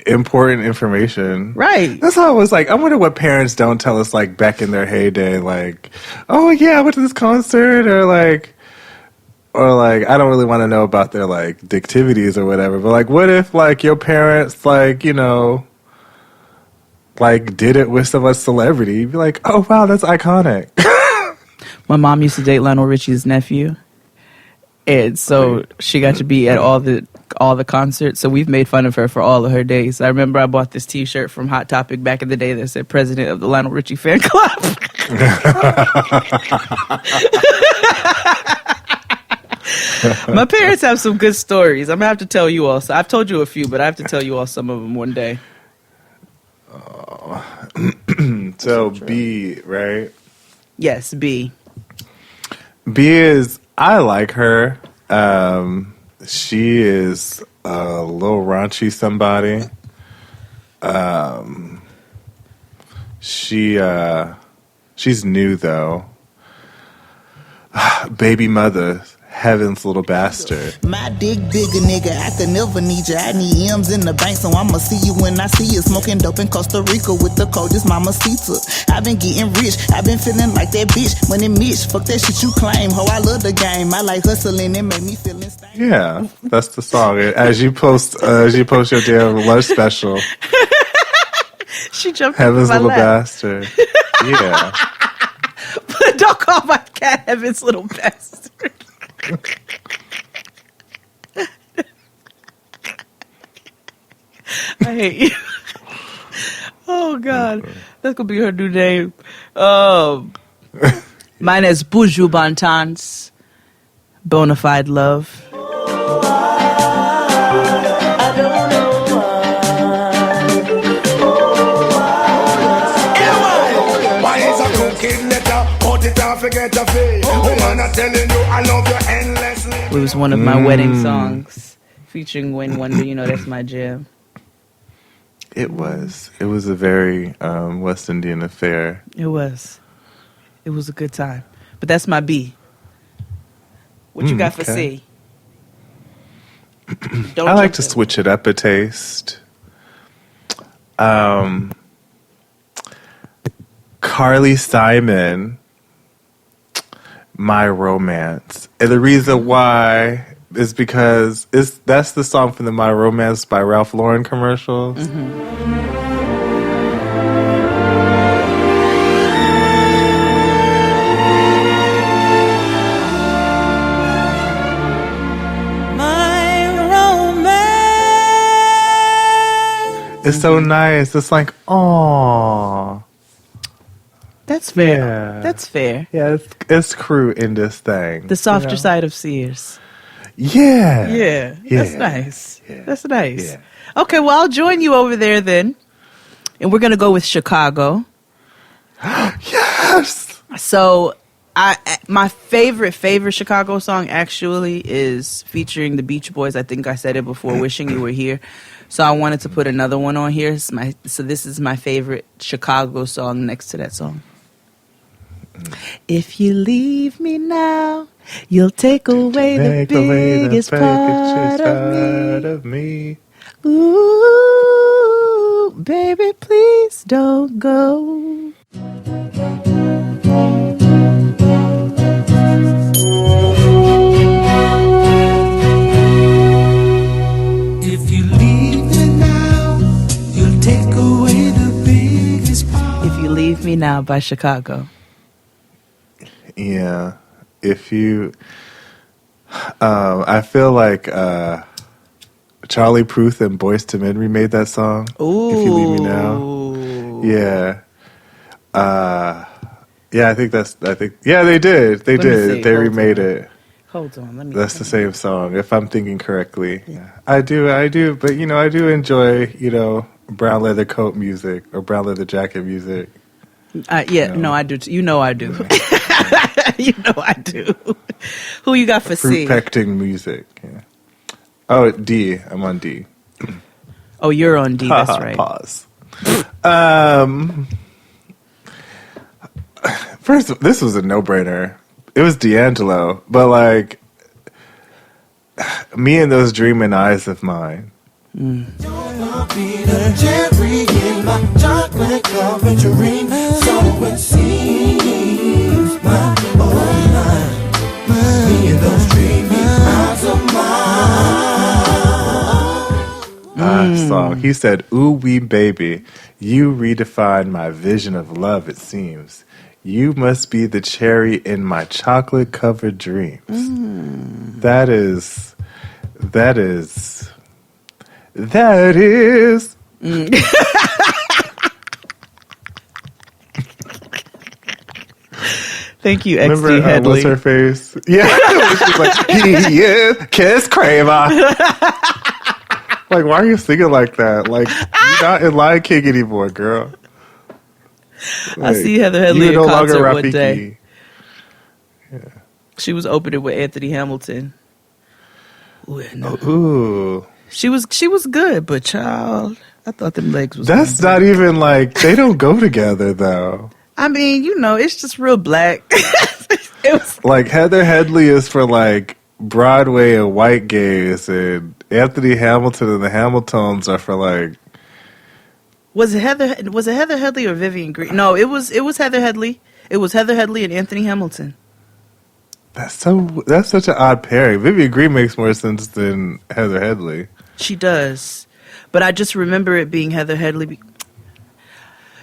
important information. Right. That's how I was I wonder what parents don't tell us back in their heyday, oh yeah, I went to this concert, or I don't really want to know about their activities or whatever, but what if your parents did it with some celebrity? You'd be like, oh wow, that's iconic. My mom used to date Lionel Richie's nephew, and so she got to be at all the concerts. So we've made fun of her for all of her days. I remember I bought this T-shirt from Hot Topic back in the day that said "President of the Lionel Richie Fan Club." My parents have some good stories. I'm gonna have to tell you all. So I've told you a few, but I have to tell you all some of them one day. So B, right? Yes, B. B is, I like her. She is a little raunchy somebody. She's new though. Baby Mother Heaven's Little Bastard. My dick bigger, nigga. I could never need you. I need M's in the bank, so I'ma see you when I see you. Smoking dope in Costa Rica with the coldest mamacita. I've been getting rich. I've been feeling like that bitch. Money Mitch, fuck that shit you claim. Ho, I love the game. I like hustling. It make me feel insane. Yeah, that's the song. As you post your damn lunch special. She jumped Heaven's in my Little lap. Bastard. Yeah. But don't call my cat Heaven's Little Bastard. I hate you. Oh God, that's gonna be her new name. Mine is Buju Bantan's Bonafide Love. It was one of my wedding songs featuring Wayne Wonder. You know, that's my jam. It was a very West Indian affair. It was a good time. But that's my B. What you got for C? I like to switch it up a taste. Carly Simon, My Romance. And the reason why is because that's the song from the My Romance by Ralph Lauren commercials. Mm-hmm. It's so nice. It's like, aww. That's fair. Yeah. That's fair. Yeah, it's crew in this thing. The softer side of Sears. Yeah. Yeah. That's nice. Yeah. That's nice. Yeah. Okay, well, I'll join you over there then. And we're going to go with Chicago. Yes. So, my favorite Chicago song actually is featuring the Beach Boys. I think I said it before, Wishing You Were Here. So I wanted to put another one on here. So this is my favorite Chicago song next to that song. If you leave me now, you'll take away the biggest part of me. Ooh, baby, please don't go. If you leave me now, you'll take away the biggest part. If You Leave Me Now by Chicago. Yeah. If you... I feel like Charlie Puth and Boyz II Men remade that song. Ooh. If You Leave Me Now. Yeah. Yeah, I think they did. They did. They remade it. Hold on, let me. That's the same song, if I'm thinking correctly. Yeah. I do. But I do enjoy, brown leather coat music or brown leather jacket music. No, I do. I do. I do. Who you got for C? Fruit-pecting music. Yeah. Oh, D. I'm on D. Oh, you're on D. That's right. Pause. First, this was a no-brainer. It was D'Angelo, but Me and Those Dreaming Eyes of Mine. Be the cherry in my chocolate covered dream. So it seems my mind. Me and those dreaming eyes of mine. Song. He said, "Ooh wee baby, you redefine my vision of love. It seems you must be the cherry in my chocolate covered dreams." That is. Thank you, XD Remember, Headley. what's her face? Yeah, she's like, he is Kiss Kramer. Like, why are you singing like that? Like, you're not in Lion King anymore, girl. I see Heather Headley You're in no longer concert one Rafiki. day. Yeah. She was opening with Anthony Hamilton. Ooh. She was good, but child, I thought them legs was. That's not even they don't go together though. I mean, it's just real black. It was Heather Headley is for Broadway and white gays, and Anthony Hamilton and the Hamiltons are for like. Was it Heather Headley or Vivian Green? No, it was Heather Headley. It was Heather Headley and Anthony Hamilton. That's such an odd pairing. Vivian Green makes more sense than Heather Headley. She does, but I just remember it being Heather Headley.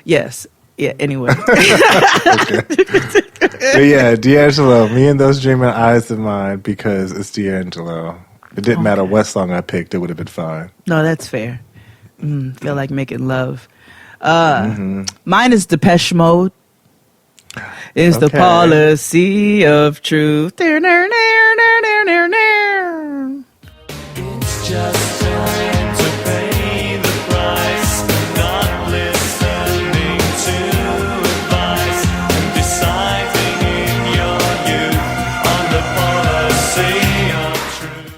Yes. Yeah. Anyway. But yeah, D'Angelo. Me and those dreaming eyes of mine, because it's D'Angelo. It didn't matter what song I picked; it would have been fine. No, that's fair. Feel like making love. Mine is Depeche Mode. Is the policy of truth. It's just time to pay the price. Not listening to advice and deciding in your youth on the policy of truth.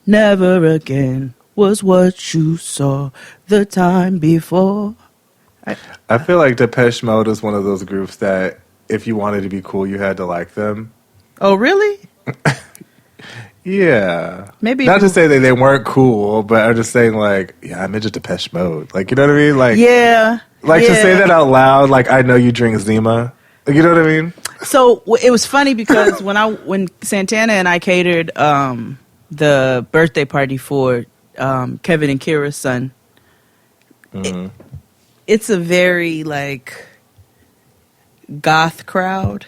Never again was what you saw the time before. I feel like Depeche Mode is one of those groups that if you wanted to be cool, you had to like them. Oh, really? Yeah. Maybe not to say that they weren't cool, but I'm just saying like, yeah, I'm into Depeche Mode. Like, you know what I mean? Like, yeah. Like to say that out loud, like I know you drink Zima. Like, you know what I mean? So it was funny because when Santana and I catered the birthday party for Kevin and Kira's son, it's a very like goth crowd.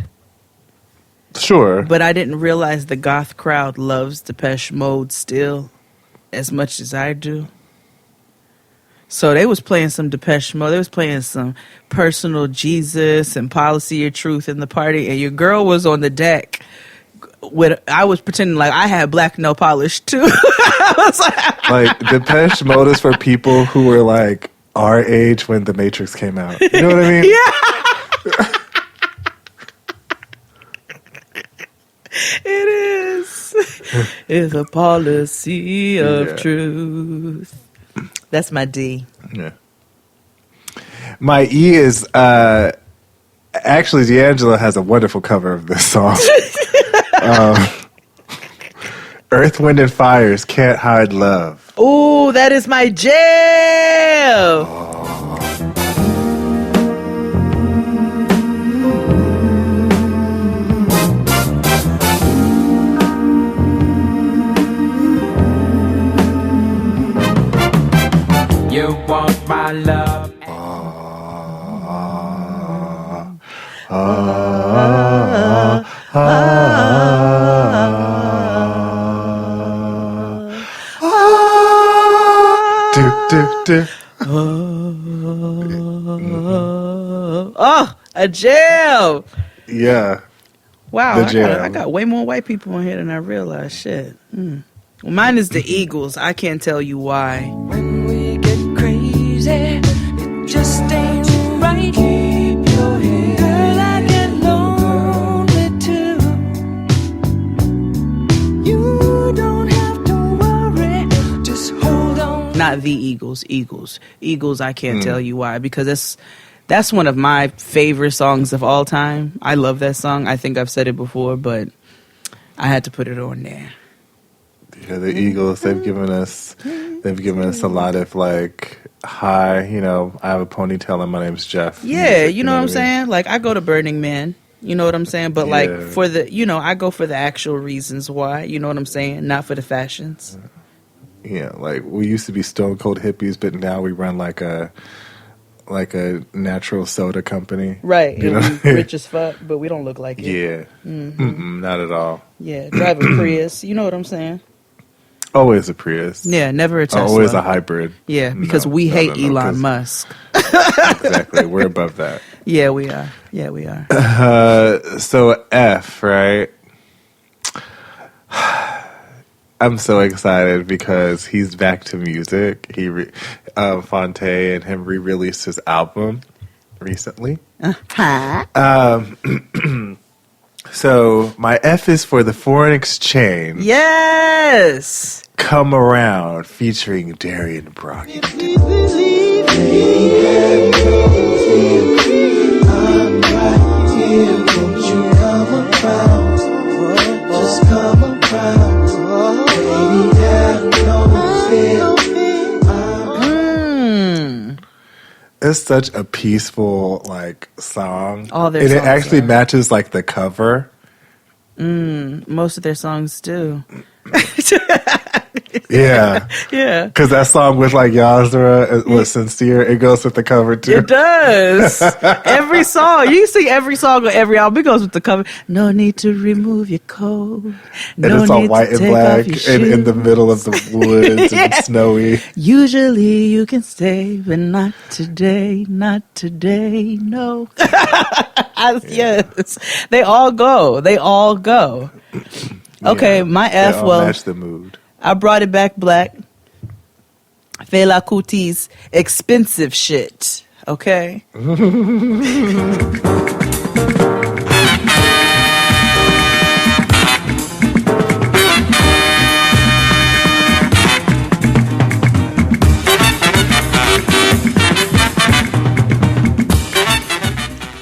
Sure. But I didn't realize the goth crowd loves Depeche Mode still as much as I do. So they was playing some Depeche Mode. They was playing some Personal Jesus and Policy of Truth in the party. And your girl was on the deck. I was pretending like I had black nail polish too. I was like Depeche Mode is for people who were like our age when The Matrix came out. You know what I mean? Yeah. It is. It's a policy of truth. That's my D. Yeah. My E is actually D'Angelo has a wonderful cover of this song. Earth, Wind, and Fire's Can't Hide Love. Ooh, that is my jam. You want my love. Oh, a jam. Yeah. Wow, I got way more white people on here than I realized. Shit. Well, mine is the Eagles. I can't tell you why. When we get crazy, it just ain't right. Keep your head. Girl, I get lonely too. You don't have to worry. Just hold on. Not the Eagles. Eagles, I can't tell you why. Because that's one of my favorite songs of all time. I love that song. I think I've said it before, but I had to put it on there. Yeah, the Eagles, they've given us a lot of like, hi, you know, I have a ponytail and my name's Jeff. Yeah, you know what I'm saying? Like, I go to Burning Man, you know what I'm saying? But like for the, you know, I go for the actual reasons why, you know what I'm saying? Not for the fashions. Yeah, like we used to be stone cold hippies, but now we run like a natural soda company. Right. You know? Rich as fuck, but we don't look like it. Yeah. Not at all. Yeah, drive a Prius, you know what I'm saying? Always a Prius. Yeah, never a Tesla. Always a hybrid. Yeah, because we hate Elon Musk. Exactly. We're above that. Yeah, we are. So F, right? I'm so excited because he's back to music. Fonte and him re-released his album recently. So my F is for the Foreign Exchange. Yes! Come Around, featuring Darian Brockett. I'm right here, won't you come around? just such a peaceful like song. All their and songs it actually are. matches like the cover. Most of their songs do. Yeah. Yeah. Because that song with like Yazra was sincere. It goes with the cover too. It does. Every song. You see every song on every album. It goes with the cover. No need to remove your coat. No And it's all need white to and take black off your and in the shoes. middle of the woods and snowy. Usually you can stay, but not today. Not today. No. Yes. They all go. They all go. Okay, Yeah, my they F, all well, match the mood. I brought it back black. Fela Kuti's expensive shit. Okay?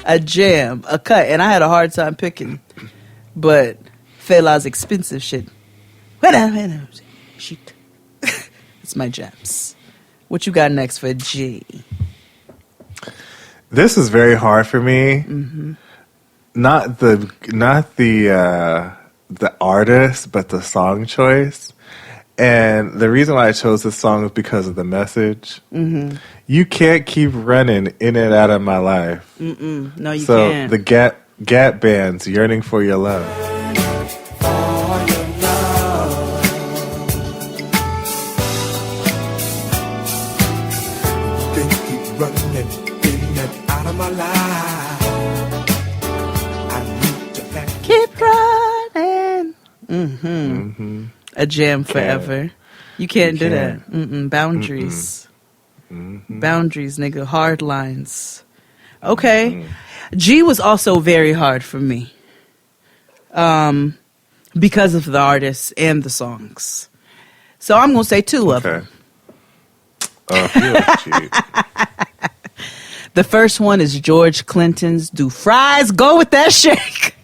A jam, a cut, and I had a hard time picking, but Fela's expensive shit. Shit. It's my jams. What you got next for G? This is very hard for me. Not the artist, but the song choice. And the reason why I chose this song is because of the message. You can't keep running in and out of my life. No, you So can't. the Gap Band's Yearning for Your Love. Keep running. A jam forever. You can't do that. Boundaries. Boundaries, nigga. Hard lines. Okay. G was also very hard for me. Because of the artists and the songs. So I'm going to say two of them. The first one is George Clinton's Do Fries Go With That Shake?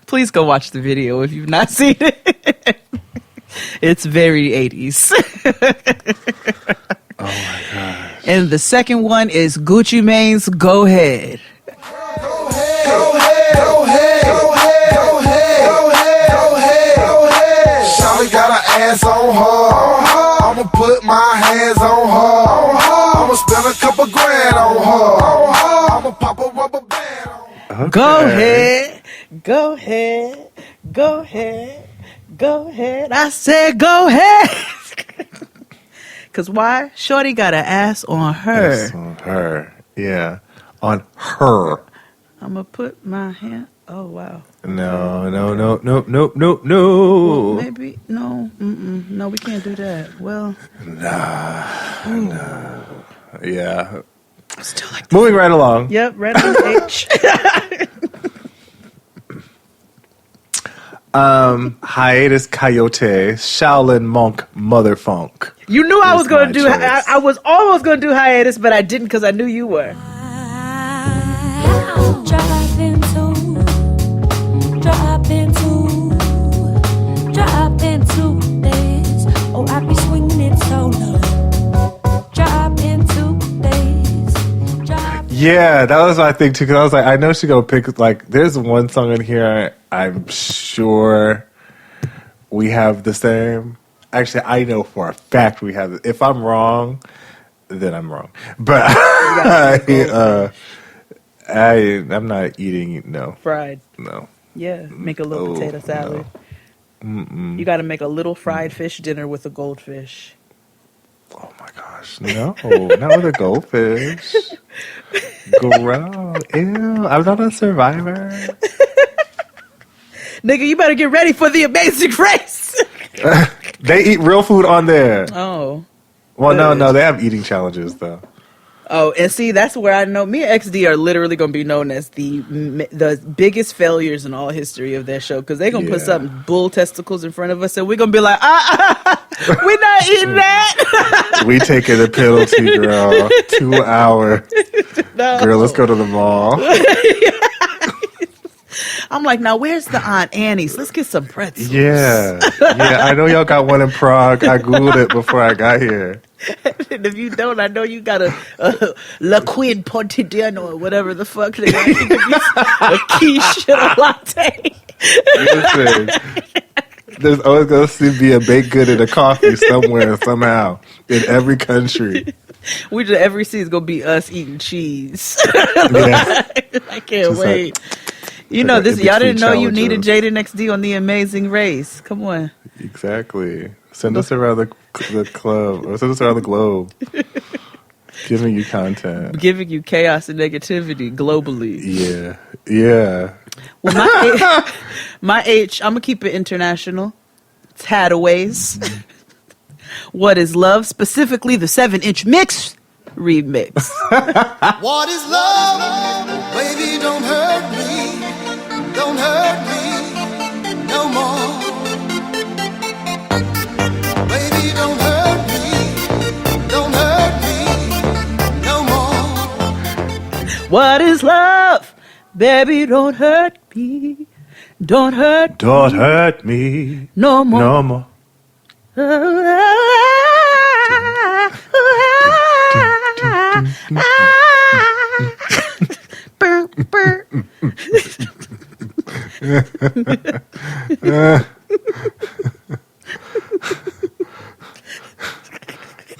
Please go watch the video if you've not seen it. It's very 80s. Oh my gosh. And the second one is Gucci Mane's Go Ahead. Shawty got her ass on her. I'ma put my hands on her. I'ma spend a couple grand on her. I'ma pop a rubber band on her. Okay. Go ahead. Go ahead. Go ahead. Go ahead. I said go ahead. Because why? Shorty got an ass on her. Ass on her. Yeah. On her. I'm going to put my hand. Oh, wow. No. Well, maybe. No. No, we can't do that. Well. No. Yeah. Still like Moving right along. Yep, right on H. Hiatus Coyote, Shaolin Monk, Motherfunk. You knew I was going to do. choice. I was almost going to do hiatus, but I didn't because I knew you were. Drop into days. Oh, I be swinging it solo. Drop into days. Yeah, that was my thing too. Because I was like, I know she's gonna pick like. There's one song in here. I'm sure we have the same. Actually, I know for a fact we have. If I'm wrong, then I'm wrong. But I'm not eating. No, Fried. no. Yeah, make a little potato salad. No. You got to make a little fried fish dinner with a goldfish. Oh my gosh, no, not with a goldfish. Gross. Ew, I'm not a survivor. Nigga, you better get ready for the Amazing Race. They eat real food on there. Oh. Well, no, they have eating challenges though. Oh, and see, that's where I know me and XD are literally going to be known as the biggest failures in all history of their show because they're going to put some bull testicles in front of us and we're going to be like, we're not eating that. We taking a penalty, girl. 2 hours. No. Girl, let's go to the mall. I'm like, now where's the Aunt Annie's? Let's get some pretzels. Yeah, I know y'all got one in Prague. I Googled it before I got here. And if you don't, I know you got a La Quid Pontidiano or whatever the fuck they got. A quiche and a latte. Listen, there's always going to be a baked good and a coffee somewhere, somehow, in every country. Every season's going to be us eating cheese. Yeah. I can't Just wait. like Y'all didn't know you challenges. needed Jaden XD on The Amazing Race. Come on. Exactly. Send us around the club, or send us around the globe. Giving you content. Giving you chaos and negativity globally. Yeah. Well, my H, I'm going to keep it international. It's Hataways. What is love? Specifically the 7-inch mix remix. What is love? Baby, don't hurt me. Don't hurt me no more. Baby, don't hurt me. Don't hurt me no more. What is love? Baby, don't hurt me. Don't hurt me no more. No more.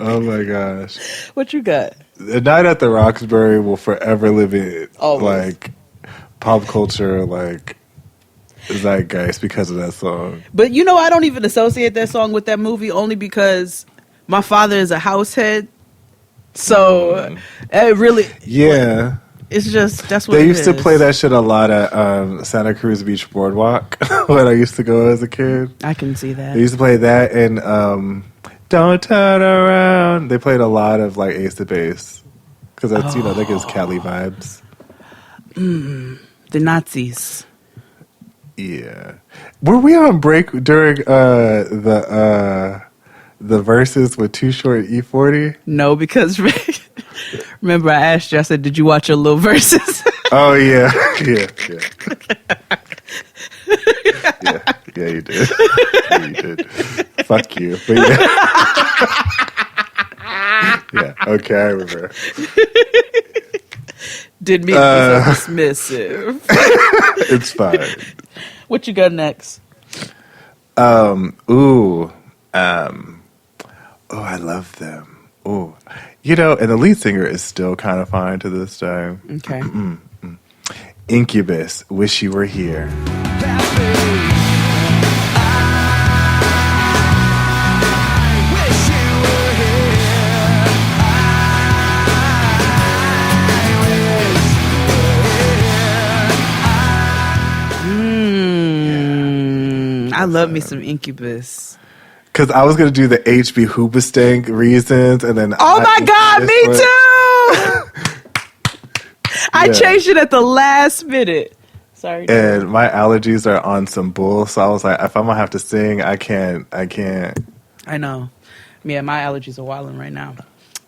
Oh my gosh. What you got? The Night at the Roxbury will forever live in like pop culture, like zeitgeist because of that song. But you know, I don't even associate that song with that movie only because my father is a house head. So it really, it's just that's what they it used to is. play that shit a lot at Santa Cruz Beach Boardwalk when I used to go as a kid. I can see that. They used to play that and Don't Turn Around. They played a lot of like Ace of Base because that's that gives Cali vibes. The Nazis. Yeah. Were we on break during the verses with Too Short E40? No, because remember I asked you, I said, did you watch your little verses? Oh, yeah. Yeah, you did. Yeah, you did. Fuck you. But yeah, okay, I remember. Didn't mean to be so dismissive. It's fine. What you got next? I love them. Oh, and the lead singer is still kind of fine to this day. Okay. Incubus, Wish You Were Here. I love me some Incubus. Because I was going to do the HB Hoobastank reasons, and then oh my God, me too! I changed it at the last minute. Sorry. And my allergies are on some bull, so I was like, if I'm going to have to sing, I can't. I know. Yeah, my allergies are wilding right now.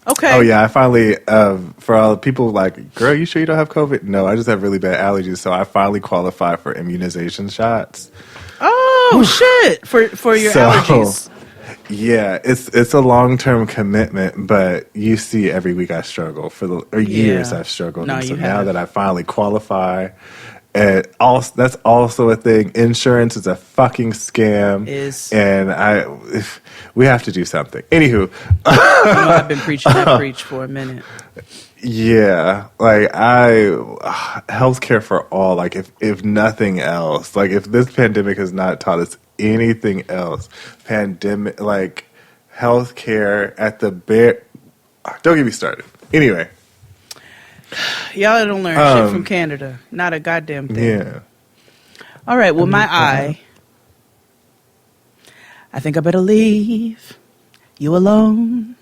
Okay. Oh, yeah, I finally, for all the people like, girl, you sure you don't have COVID? No, I just have really bad allergies, so I finally qualify for immunization shots. Oh, shit. For your allergies. Yeah, it's a long-term commitment, but you see every week I struggle. Years I've struggled. No, and so you now haven't. that I finally qualify, and also, that's also a thing. Insurance is a fucking scam. And we have to do something. Anywho. I've been preaching that preach for a minute. Yeah, like healthcare for all. Like if nothing else, like if this pandemic has not taught us anything else, like healthcare at the bare. Don't get me started. Anyway, y'all don't learn shit from Canada. Not a goddamn thing. Yeah. All right. Well, I think I better leave you alone.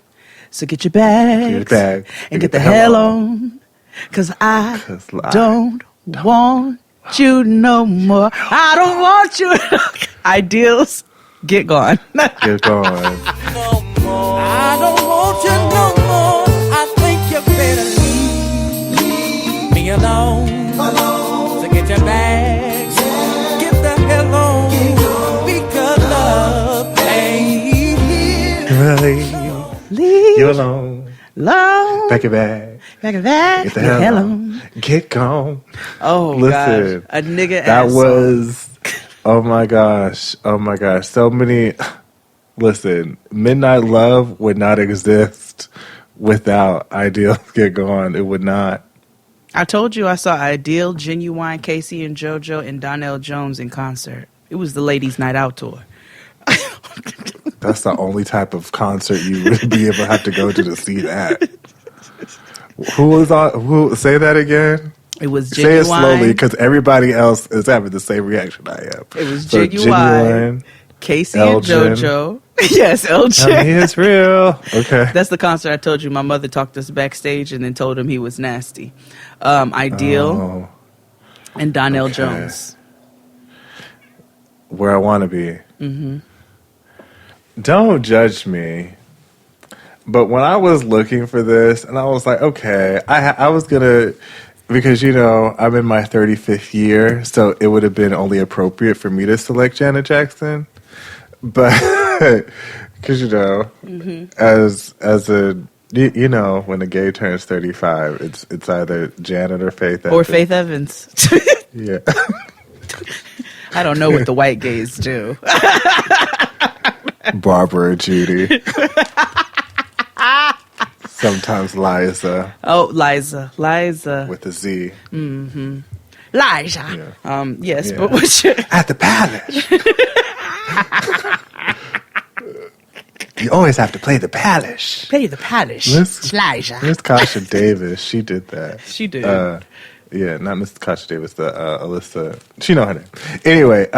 So get your bags and get the hell on. Cause I don't want you no more. I don't want you. Ideals, get gone. Get gone. I don't want you no more. I think you better leave me alone. So get your bags, get the hell on. Because love ain't here. Leave you Pack your bag. Pack your bag. Get the hell on. Get gone. Oh, listen, gosh. A nigga that ass was, song. oh my gosh. So many, listen, Midnight Love would not exist without Ideal Get Gone. It would not. I told you I saw Ideal, Genuine, Casey and JoJo, and Donnell Jones in concert. It was the Ladies' Night Out tour. That's the only type of concert you would be able to have to go to see that. Who was on? Who? Say that again. It was Genuine. Say it slowly, because everybody else is having the same reaction I am. It was Genuine, Casey Elgin. and JoJo. Yes, Elgin. Tell me it's real. Okay. That's the concert I told you. My mother talked us backstage and then told him he was nasty. Ideal and Donnell Jones. Where I want to be. Mm-hmm. Don't judge me. But when I was looking for this, and I was like, okay, I was going to, because, you know, I'm in my 35th year, so it would have been only appropriate for me to select Janet Jackson. But, because, you know, as a, you know, when a gay turns 35, it's either Janet or Faith Evans. Or Faith Evans. Yeah. I don't know what the white gays do. Barbara and Judy. Sometimes Liza. Oh, Liza. With a Z. Mm-hmm. Liza. Yeah. Yes, Yeah. but what's your... At the palace. You always have to play the palace. Play the palace. Liza. Miss Kasha Davis, she did that. She did. Yeah, not Miss Kasha Davis, the Alyssa. She know her name. Anyway,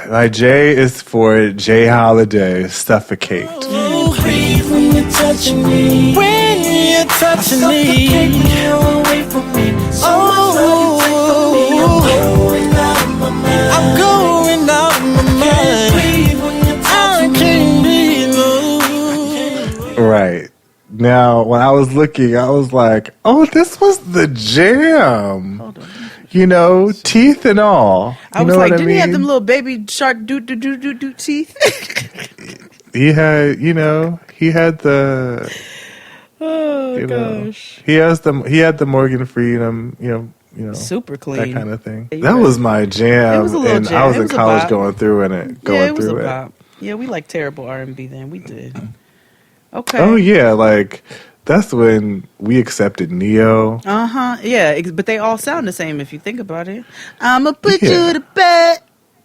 my J is for Jay Holiday, Suffocate. Oh, breathe when you're touching me. When you're touching me. Take me away from me. I'm going out of my mind. I'm going out of my mind. I can't breathe. Right. Now, when I was looking, I was like, oh, this was the jam. Hold on. You know, teeth and all. I was like, didn't he have them little baby shark do teeth? He had, you know, he had the. Oh gosh. He had the Morgan Freeman, you know, super clean, that kind of thing. Yeah, that was my jam, it was a little and jam. I was It in was a college bop. going through it. Yeah, it was a bop. Yeah, we like terrible R&B then. We did. Okay. Oh yeah, like that's when we accepted Neo. Yeah, but they all sound the same if you think about it. I'ma put you to bed.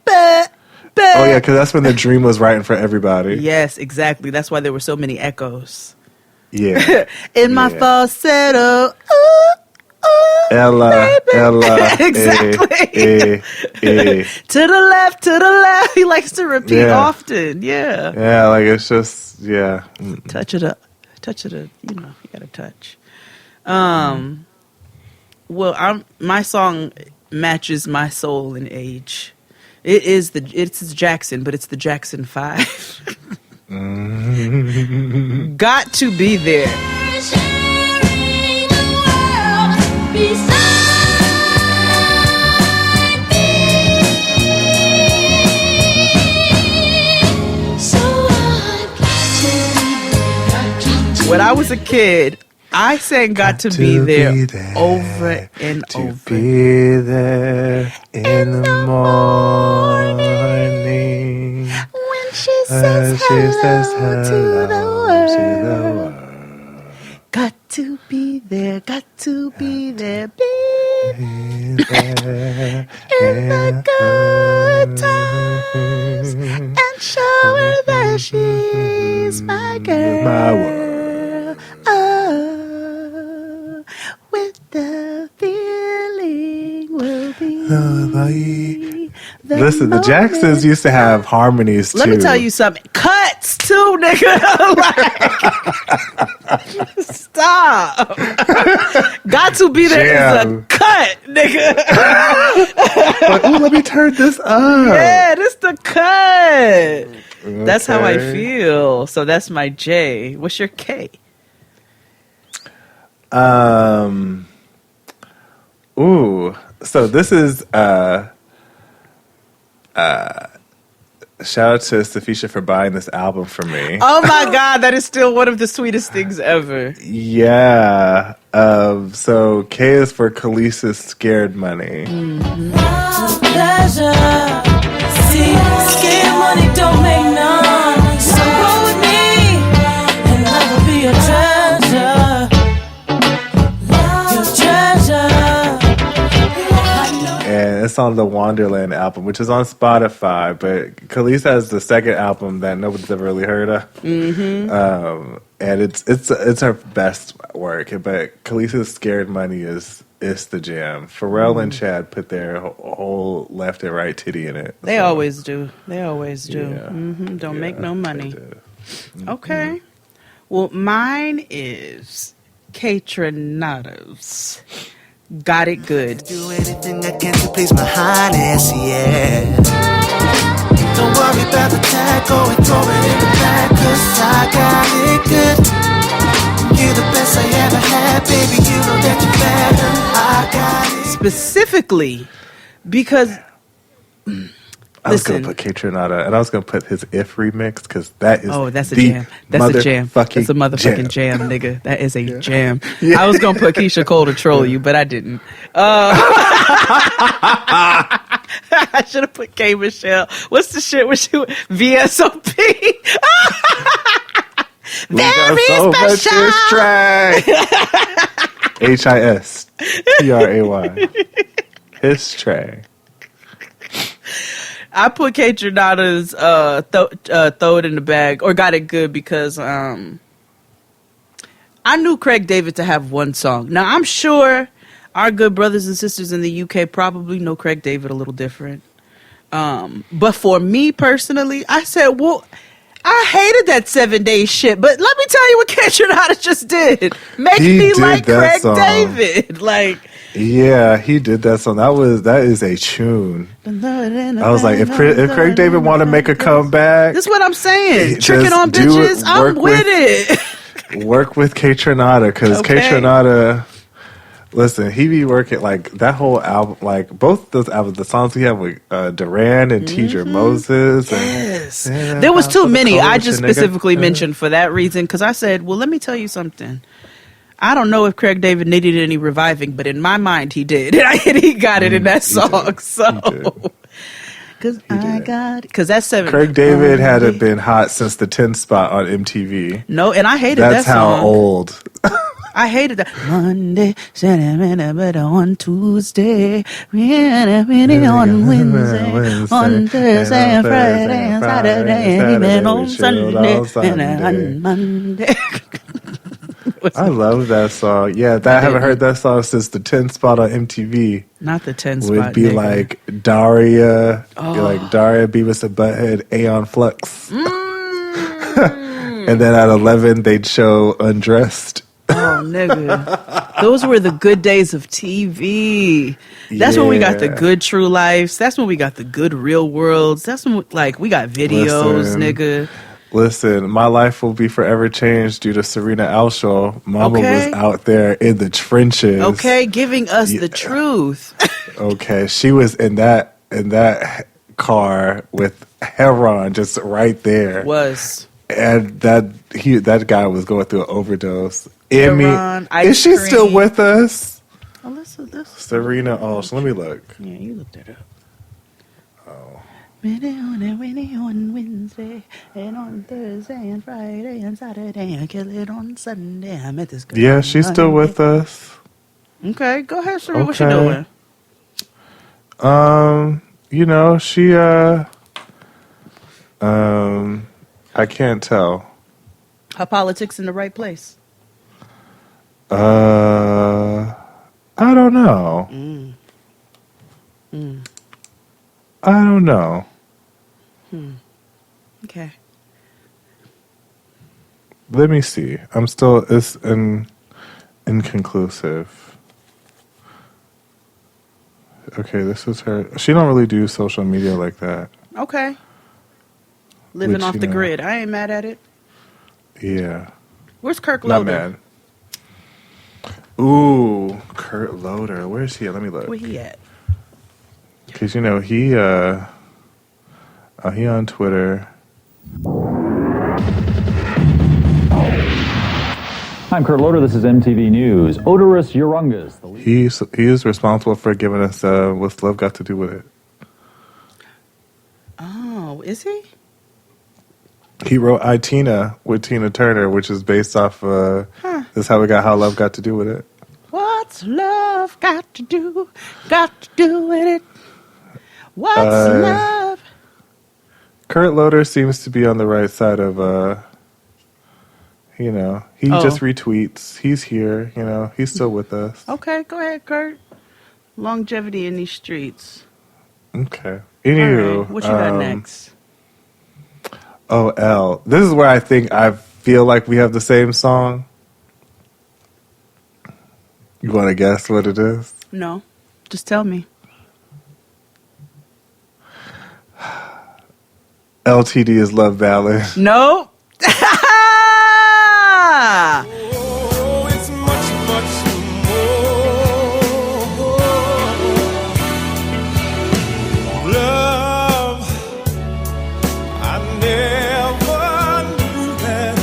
Oh yeah, because that's when the dream was writing for everybody. Yes, exactly. That's why there were so many echoes. Yeah. In my falsetto. Ella. Exactly. To the left. He likes to repeat often. Yeah. Yeah, like it's just touch it up. You know, you gotta touch. Well, my song matches my soul and age. It's Jackson, but it's the Jackson 5. Got to be there. When I was a kid, I sang "Got to Be There" over and over. Be there in the morning when she says hello to the world. Got to be there, got to be there, be there in the good times and show her that she's my girl. My world. Oh, with the feeling will be. Listen, the Jacksons used to have harmonies too. Let me tell you something. Cuts too, nigga. Like, stop. Got to be there is a cut, nigga. Like, ooh, let me turn this up. Yeah, this the cut. Okay. That's how I feel. So that's my J. What's your K? Ooh. So this is Shout out to Safisha for buying this album for me. Oh my God, that is still one of the sweetest things ever. Yeah. So K is for Khaleesi's Scared Money. Pleasure. See, scared money don't make none. So roll with me, and I will be your treasure. Your treasure. And it's on the Wonderland album, which is on Spotify. But Khaleesi has the second album that nobody's ever really heard of. Mm-hmm. And it's her best work. But Khaleesi's Scared Money is the jam. Pharrell and Chad put their whole left and right titty in it. They always do. They always do. Yeah. Mm-hmm. Don't make no money. Mm-hmm. Okay. Well, mine is Kaytranada's Got It Good. Do anything I can to please my highness, yeah. Don't worry about the tag, go and throw it in the bag, 'cause I got it good. You're the best I ever had, baby, you know that you're better. I got it. Specifically because I was going to put Kaytranada, and I was going to put his If remix, because that is that's a jam. That's a jam. That's a motherfucking jam, nigga. That is a jam. Yeah. I was going to put Keisha Cole to troll you, but I didn't. I should have put K. Michelle. What's the shit with you? VSOP. Very so special. HISTRAY. His tray. I put Kaytranada's Throw It in the Bag, or Got It Good, because I knew Craig David to have one song. Now, I'm sure our good brothers and sisters in the UK probably know Craig David a little different. But for me personally, I said, well, I hated that 7 Days shit, but let me tell you what Kaytranada just did. Make me like Craig David. Like, yeah, he did that song. That is a tune. I was like, if Craig David want to make a comeback, this is what I'm saying. Tricking on bitches, I'm with it. Work with Kaytranada, because Kaytranada, listen, he be working like that whole album, like both those albums, the songs he had with Duran and Teacher Moses. Yes, there was too many. I just specifically mentioned for that reason, because I said, well, let me tell you something. I don't know if Craig David needed any reviving, but in my mind, he did. And he got it in that song. So, because that's 7. Craig David had been hot since the 10th spot on MTV. No, and I hated that song. That's how old. I hated that. Monday, but on Tuesday, on Wednesday, on Thursday, and Friday, and Saturday, and even on Sunday, and on Monday. I love that song. Yeah, I haven't heard that song since the 10th spot on MTV. Not the 10th spot. Would be like Daria, like Daria, Beavis and Butthead, Aeon Flux. And then at 11, they'd show Undressed. Oh, nigga. Those were the good days of TV. That's when we got the good True Lives. That's when we got the good Real Worlds. That's when, we got videos, nigga. Listen, my life will be forever changed due to Serena Alshaw. Mama was out there in the trenches. Okay, giving us the truth. Okay, she was in that car with Heron just right there. And that guy was going through an overdose. Heron, is she still with us? Alyssa, Serena Alshaw. Let me look. Yeah, you looked it up. Oh. On Wednesday, and on Thursday, and Friday, and Saturday, and kill it on Sunday. I met this girl. Yeah, she's still with us. Okay, go ahead, Sheree. Okay. What she doing? She I can't tell. Her politics in the right place. I don't know. I don't know. Okay. Let me see. It's inconclusive. Okay, this is her. She don't really do social media like that. Okay. Living off the grid. I ain't mad at it. Yeah. Where's Kirk Loder? Not mad. Ooh, Kurt Loder. Where's he at? Let me look. Where he at? Because, he... He on Twitter. I'm Kurt Loder. This is MTV News. Odorous Urungus. He is responsible for giving us What's Love Got to Do with It. Oh, is he? He wrote I, Tina with Tina Turner, which is based off This is how we got How Love Got to Do with It. What's love got to do with it? What's love? Kurt Loder seems to be on the right side of, he just retweets. He's here, he's still with us. Okay, go ahead, Kurt. Longevity in these streets. Okay. Anywho. Right, what you got next? Oh, L. This is where I feel like we have the same song. You want to guess what it is? No, just tell me. LTD is Love Ballad. Nope. It's much, much more. Love, I never knew that.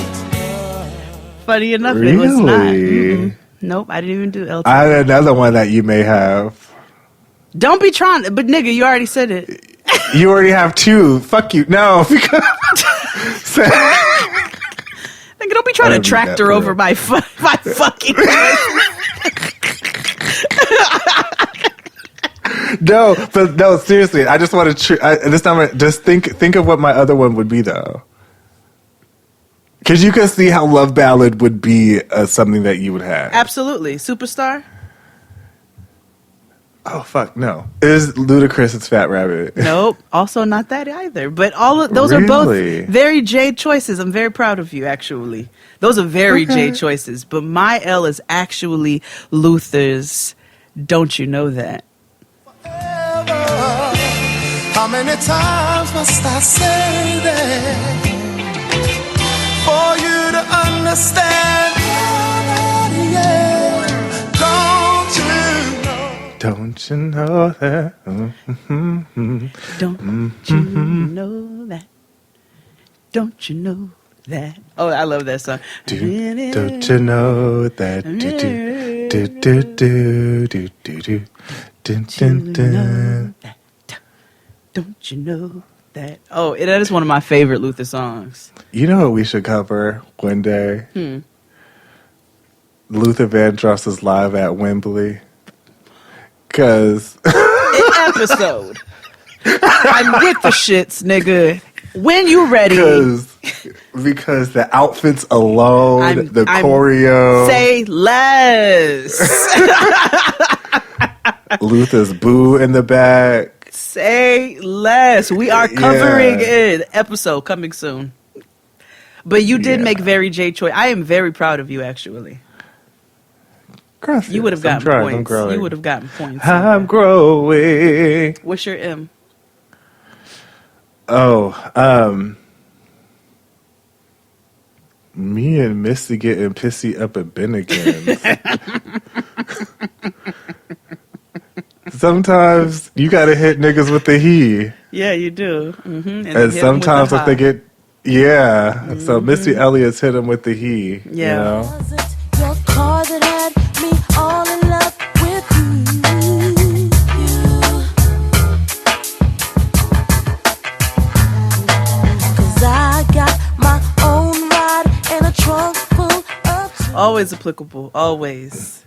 Funny enough, Really? it was not. Mm-mm. Nope, I didn't even do LTD. I had another one that you may have. Don't be trying, but nigga, you already said it. You already have two. Fuck you. No, because nigga, don't be trying to tractor over my fucking No, seriously. I just want to. This time, just think of what my other one would be, though. Because you can see how Love Ballad would be something that you would have. Absolutely. Superstar? Oh, fuck, no. It is Ludacris, it's Fat Rabbit. Nope. Also not that either. But all of those are both very J choices. I'm very proud of you, actually. Those are very J choices. But my L is actually Luther's Don't You Know That? How many times must I say that for you to understand? Yeah, don't you know that? Don't you know that? Don't you know that? Oh, I love that song. Don't you know that? Don't you know that? Oh, that is one of my favorite Luther songs. You know what we should cover one day? Luther Vandross's Live at Wembley. Because episode. I'm with the shits, nigga. When you ready? Because the outfits alone, the choreo. Say less. Luther's boo in the back. Say less. We are covering it. Episode coming soon. But you did make very J choice. I am very proud of you, actually. Gracias. You would have gotten points. You would have gotten points. I'm growing. What's your M? Oh, me and Missy getting pissy up at Bennigan's. Sometimes you gotta hit niggas with the he. Yeah, you do. Mm-hmm. And sometimes if they get, so Missy Elliott's hit him with the he. Yeah. You know? Your car that had me all in love with you. Cause I got my own ride and a trunk full of... Always applicable. Always.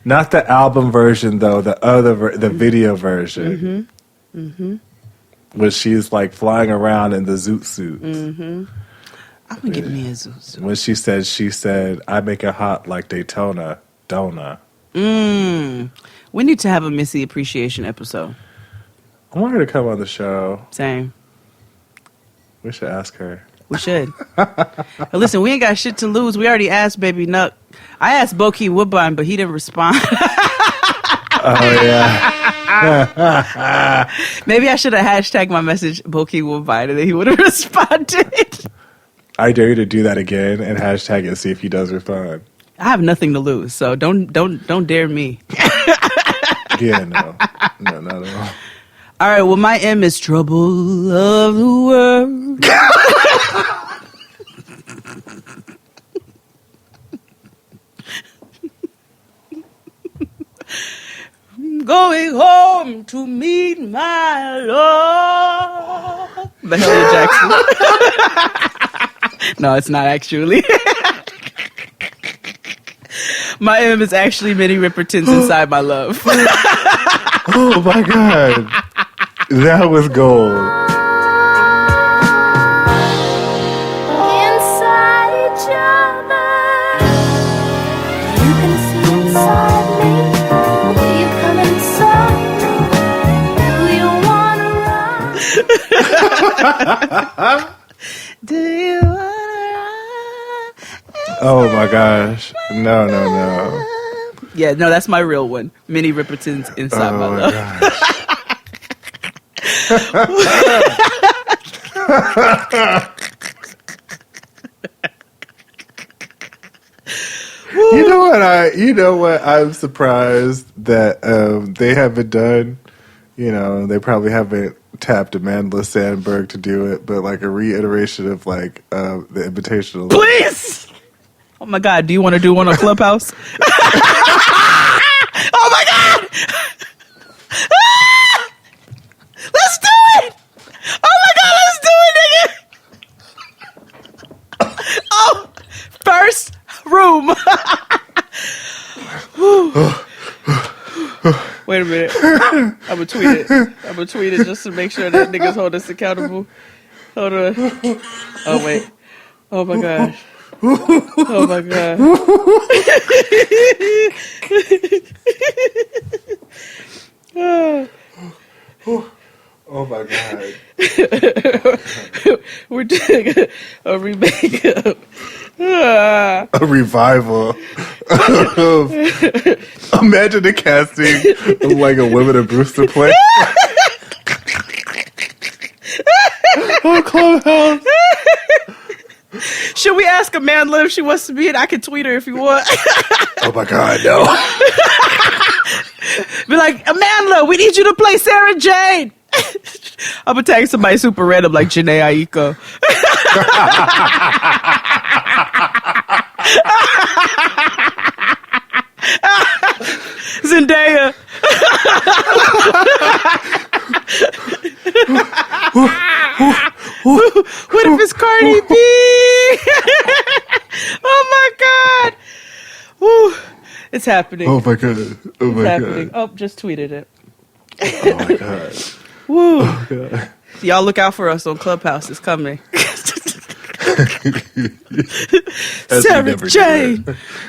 Not the album version though, the video version. Where she's like flying around in the zoot suit. I'm gonna get me a zoot suit. When she said, I make it hot like Daytona, Dona. We need to have a Missy appreciation episode. I want her to come on the show. Same. We should ask her. We should. But listen, we ain't got shit to lose. We already asked Baby Nuck. I asked Bokeem Woodbine, but he didn't respond. Oh, yeah. Maybe I should have hashtagged my message Bokeem Woodbine and then he would have responded. I dare you to do that again and hashtag it and see if he does respond. I have nothing to lose, so don't dare me. Yeah, no, not at all. All right, well, my M is trouble of the world. Going home to meet my love. Mahalia Jackson. No, it's not actually. My M is actually Minnie Riperton's Inside My Love. Oh my God. That was gold. Inside each other, you can see inside me. Will you come inside me? Do you wanna run? Do you wanna run? Oh my gosh. No. Yeah, no, that's my real one. Minnie Riperton's Inside My Love. You know what? I'm surprised that they haven't done. They probably haven't tapped Amanda Sandberg to do it, but like a reiteration of like the Invitational. Please. Oh my God, do you want to do one on Clubhouse? Oh my God! Let's do it! Oh my God, let's do it, nigga! Oh, first room. Wait a minute. I'm gonna tweet it just to make sure that niggas hold us accountable. Hold on. Oh wait. Oh my gosh. Oh my God. Oh my God. We're doing a remake of a revival. Imagine the casting of like a Women of Brewster play. Oh, Clubhouse. Should we ask Amanda if she wants to be it? I can tweet her if you want. Oh my God, no. Be like, Amanda, we need you to play Sarah Jane. I'm gonna tag somebody super random like Janae Aiko. Zendaya. What if it's Cardi B? Oh my God. Woo. It's happening. Oh my God. Oh my happening. God. Oh, just tweeted it. Oh my God. Woo. Oh God. Y'all look out for us on Clubhouse. It's coming. Sarah Jane.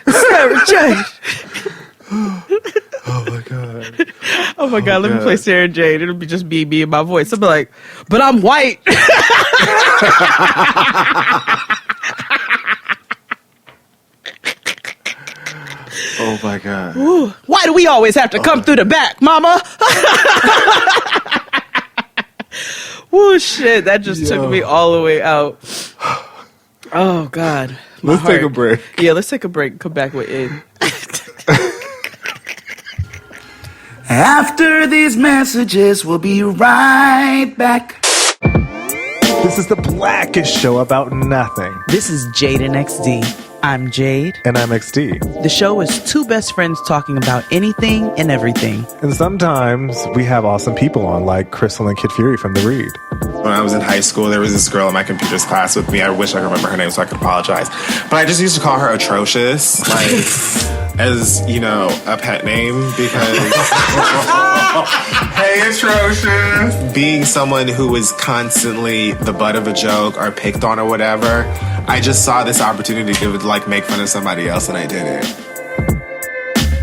Sarah Jane. Oh my God. Oh my God. Let me play Sarah Jane. It'll be just me and my voice. I'll be like, but I'm white. Oh my God. Ooh. Why do we always have to come through the back, mama? Woo, shit. That just took me all the way out. Oh, God. Let's take a break. Yeah, let's take a break and come back with it. After these messages, we'll be right back. This is the blackest show about nothing. This is Jade and XD. I'm Jade. And I'm XD. The show is two best friends talking about anything and everything. And sometimes we have awesome people on, like Crystal and Kid Fury from The Read. When I was in high school, there was this girl in my computer's class with me. I wish I could remember her name so I could apologize. But I just used to call her Atrocious, like, as, a pet name, because... Hey, Atrocious! Being someone who was constantly the butt of a joke or picked on or whatever, I just saw this opportunity to, make fun of somebody else, and I did it.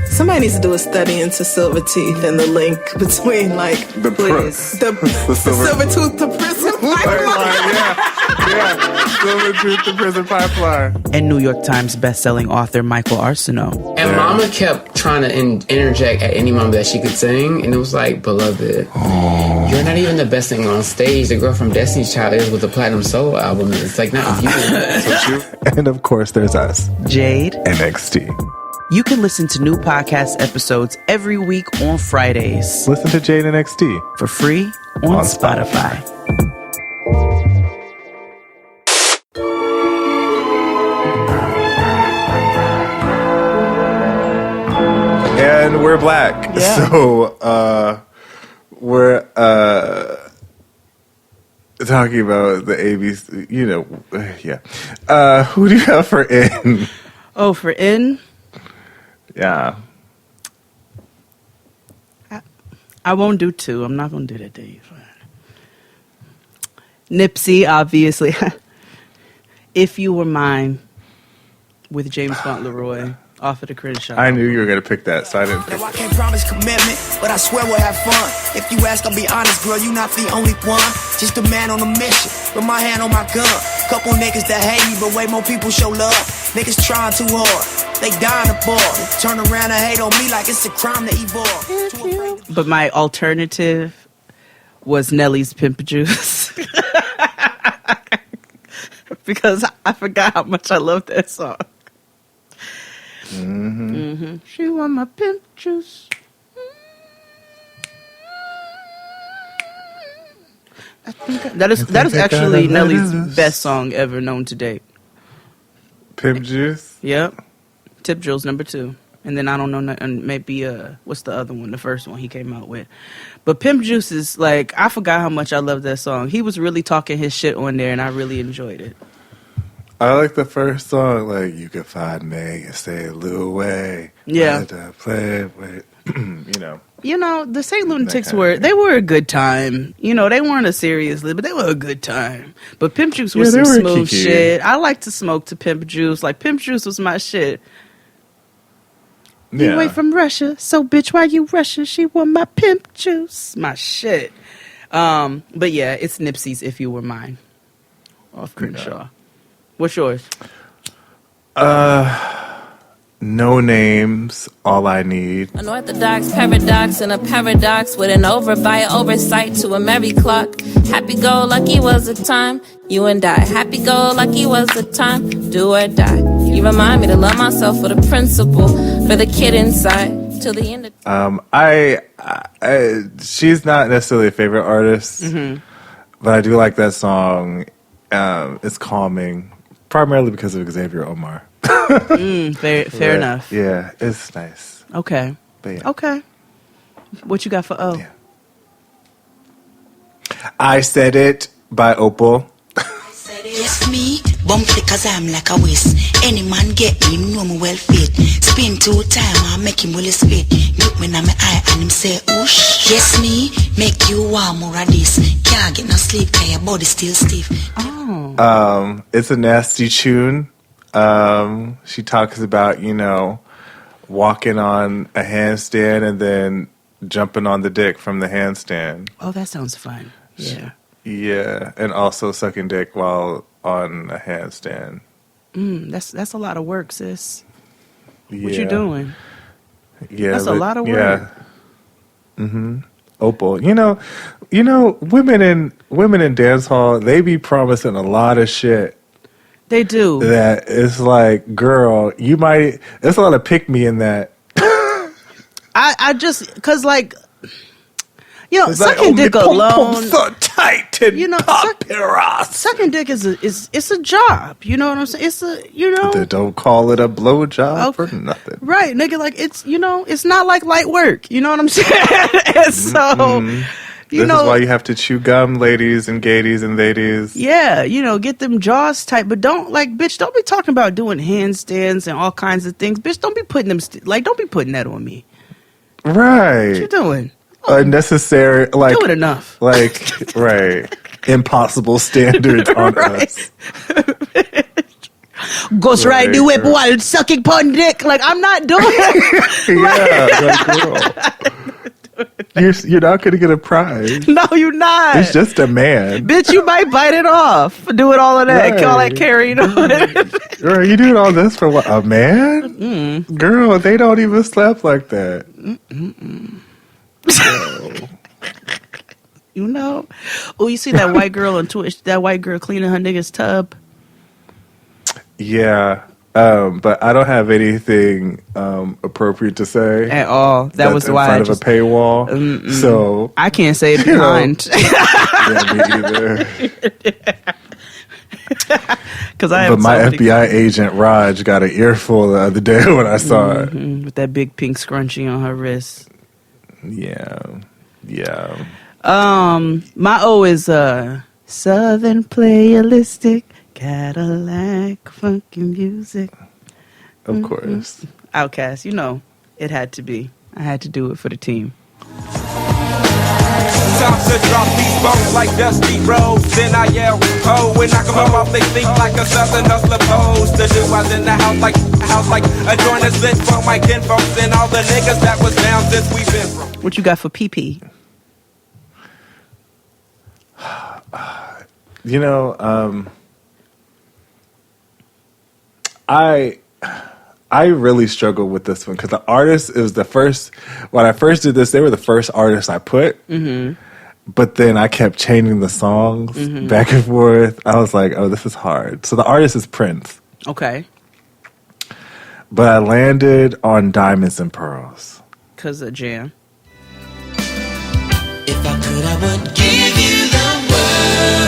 Somebody needs to do a study into silver teeth and the link between, the silver tooth to prison pipeline. Yeah, silver tooth to prison pipeline. And New York Times bestselling author Michael Arsenault. And Mama kept trying to interject at any moment that she could sing, and it was like, beloved, you're not even the best singer on stage. The girl from Destiny's Child is with the platinum solo album. It's like, not you. And of course, there's us, Jade and XD. You can listen to new podcast episodes every week on Fridays. Listen to Jane and XT for free on Spotify. And we're black. Yeah. So we're talking about the ABC, yeah. Who do you have for in? Oh, for in? Yeah. I won't do two. I'm not going to do that, Dave. Nipsey, obviously. If You Were Mine with James Fauntleroy off of the Crenshaw. I knew you were going to pick that, so I didn't pick I can't promise commitment, but I swear we'll have fun. If you ask, I'll be honest, girl, you not the only one. Just a man on a mission, with my hand on my gun. Couple niggas that hate me, but way more people show love. Niggas trying too hard, they dying to ball. They turn around and hate on me like it's a crime to evolve. But my alternative was Nelly's Pimp Juice. Because I forgot how much I love that song. She want my pimp juice. That is actually Nelly's best song ever known to date. Pimp Juice? Yep. Tip Jules number 2. And then I don't know, maybe, what's the other one? The first one he came out with. But Pimp Juice is like, I forgot how much I love that song. He was really talking his shit on there, and I really enjoyed it. I like the first song, like, you can find me and stay a little way. Yeah. Play with, the St. Lunatics were a good time. They weren't a serious but they were a good time. But Pimp Juice was some smooth shit. I like to smoke to Pimp Juice. Like, Pimp Juice was my shit. You away from Russia, so bitch, why you Russia? She want my pimp juice, my shit. But yeah, it's Nipsey's "If You Were Mine" off Crenshaw. What's yours? No Names, All I Need. An orthodox paradox and a paradox with an oversight to a merry clock. Happy-go-lucky was the time, you and I. Happy-go-lucky was the time, do or die. You remind me to love myself for the principle, for the kid inside, till the end of... She's not necessarily a favorite artist, but I do like that song. It's calming, primarily because of Xavier Omar. Fair enough. Yeah, it's nice. Okay. But yeah. Okay. What you got for O? Yeah. I Said It by Opal. Yes, me, bump it cause I'm like a whiz. Any man get me, him know me well fit. Spin 2 time, I make him well spit. Look me in my eye and him say, oosh. Yes, me, make you warm more of this. Can't get no sleep cause your body still stiff. Oh. It's a nasty tune. She talks about, walking on a handstand and then jumping on the dick from the handstand. Oh, that sounds fun. Yeah. Yeah, and also sucking dick while on a handstand. That's a lot of work, sis. Yeah. What you doing? Yeah, that's a lot of work. Yeah. Opal. Women in dance hall, they be promising a lot of shit. They do. That it's like, girl, there's a lot of pick me in that. I just, cause like, sucking dick alone. So tight and sucking dick is a job. You know what I'm saying? It's They don't call it a blow job for nothing. Right, nigga. Like it's it's not like light work. You know what I'm saying? And so. This is why you have to chew gum, ladies and gadies and ladies. Yeah, get them jaws tight, but don't be talking about doing handstands and all kinds of things. Bitch, don't be putting them, don't be putting that on me. Right. What you doing? Unnecessary, do it enough. Right. Impossible standards on us. Ghost ride the whip while sucking pun dick. Like, I'm not doing it. Yeah, You're not going to get a prize. No, you're not. It's just a man. Bitch, you might bite it off. Doing all of that. Right. All that carrying on. Girl, you doing all this for what? A man? Girl, they don't even slap like that. Oh, you see that white girl on Twitch? That white girl cleaning her nigga's tub? Yeah. But I don't have anything appropriate to say at all. That was in why front of a paywall. So I can't say it behind. Yeah, me either. Because my FBI agent Raj got an earful the other day when I saw it with that big pink scrunchie on her wrist. Yeah. My O is Southern playalistic Cadillac funky music. Of course. Outcast, it had to be. I had to do it for the team. Time to drop these bones like Dusty Rhodes. Then I yell, oh, when I come off, they think like a Southern hustler pose. The new was in the house like a joint is lit for my kinfolks and all the niggas that was down since we been from. What you got for PP? I really struggled with this one because the artist, it was the first, when I first did this, they were the first artist I put. But then I kept changing the songs back and forth. I was like, oh, this is hard. So the artist is Prince. Okay. But I landed on Diamonds and Pearls. Because of Jam. If I could, I would give you the world.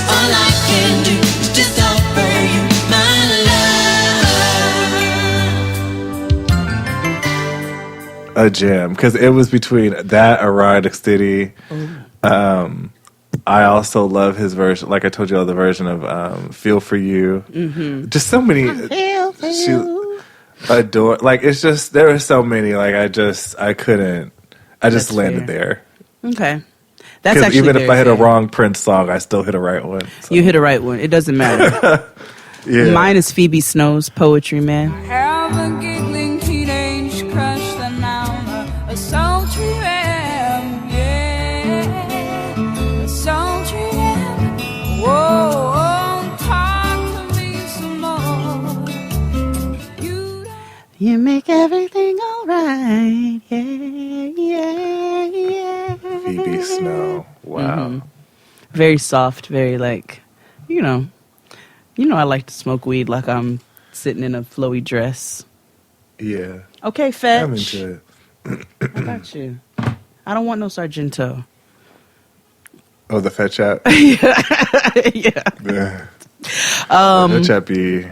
All I can do is just offer you my love. A jam. Because it was between that, Erotic City. I also love his version, like I told you, the version of Feel For You. Just so many. She adore. Like, it's just, there were so many. Like, I couldn't. I just landed there. Okay. That's actually even if I hit a wrong Prince song, I still hit a right one. So. You hit a right one. It doesn't matter. Yeah. Mine is Phoebe Snow's Poetry Man. Have a giggling teenage crush that now a sultry ram, yeah, a sultry ram. Whoa, talk to me some more. You make everything alright, yeah. Phoebe Snow, wow. Very soft, very like, I like to smoke weed like I'm sitting in a flowy dress. Yeah. Okay, Fetch. I'm into it. I got you. I don't want no Sargento. Oh, the Fetch app? Yeah. The Fetch app be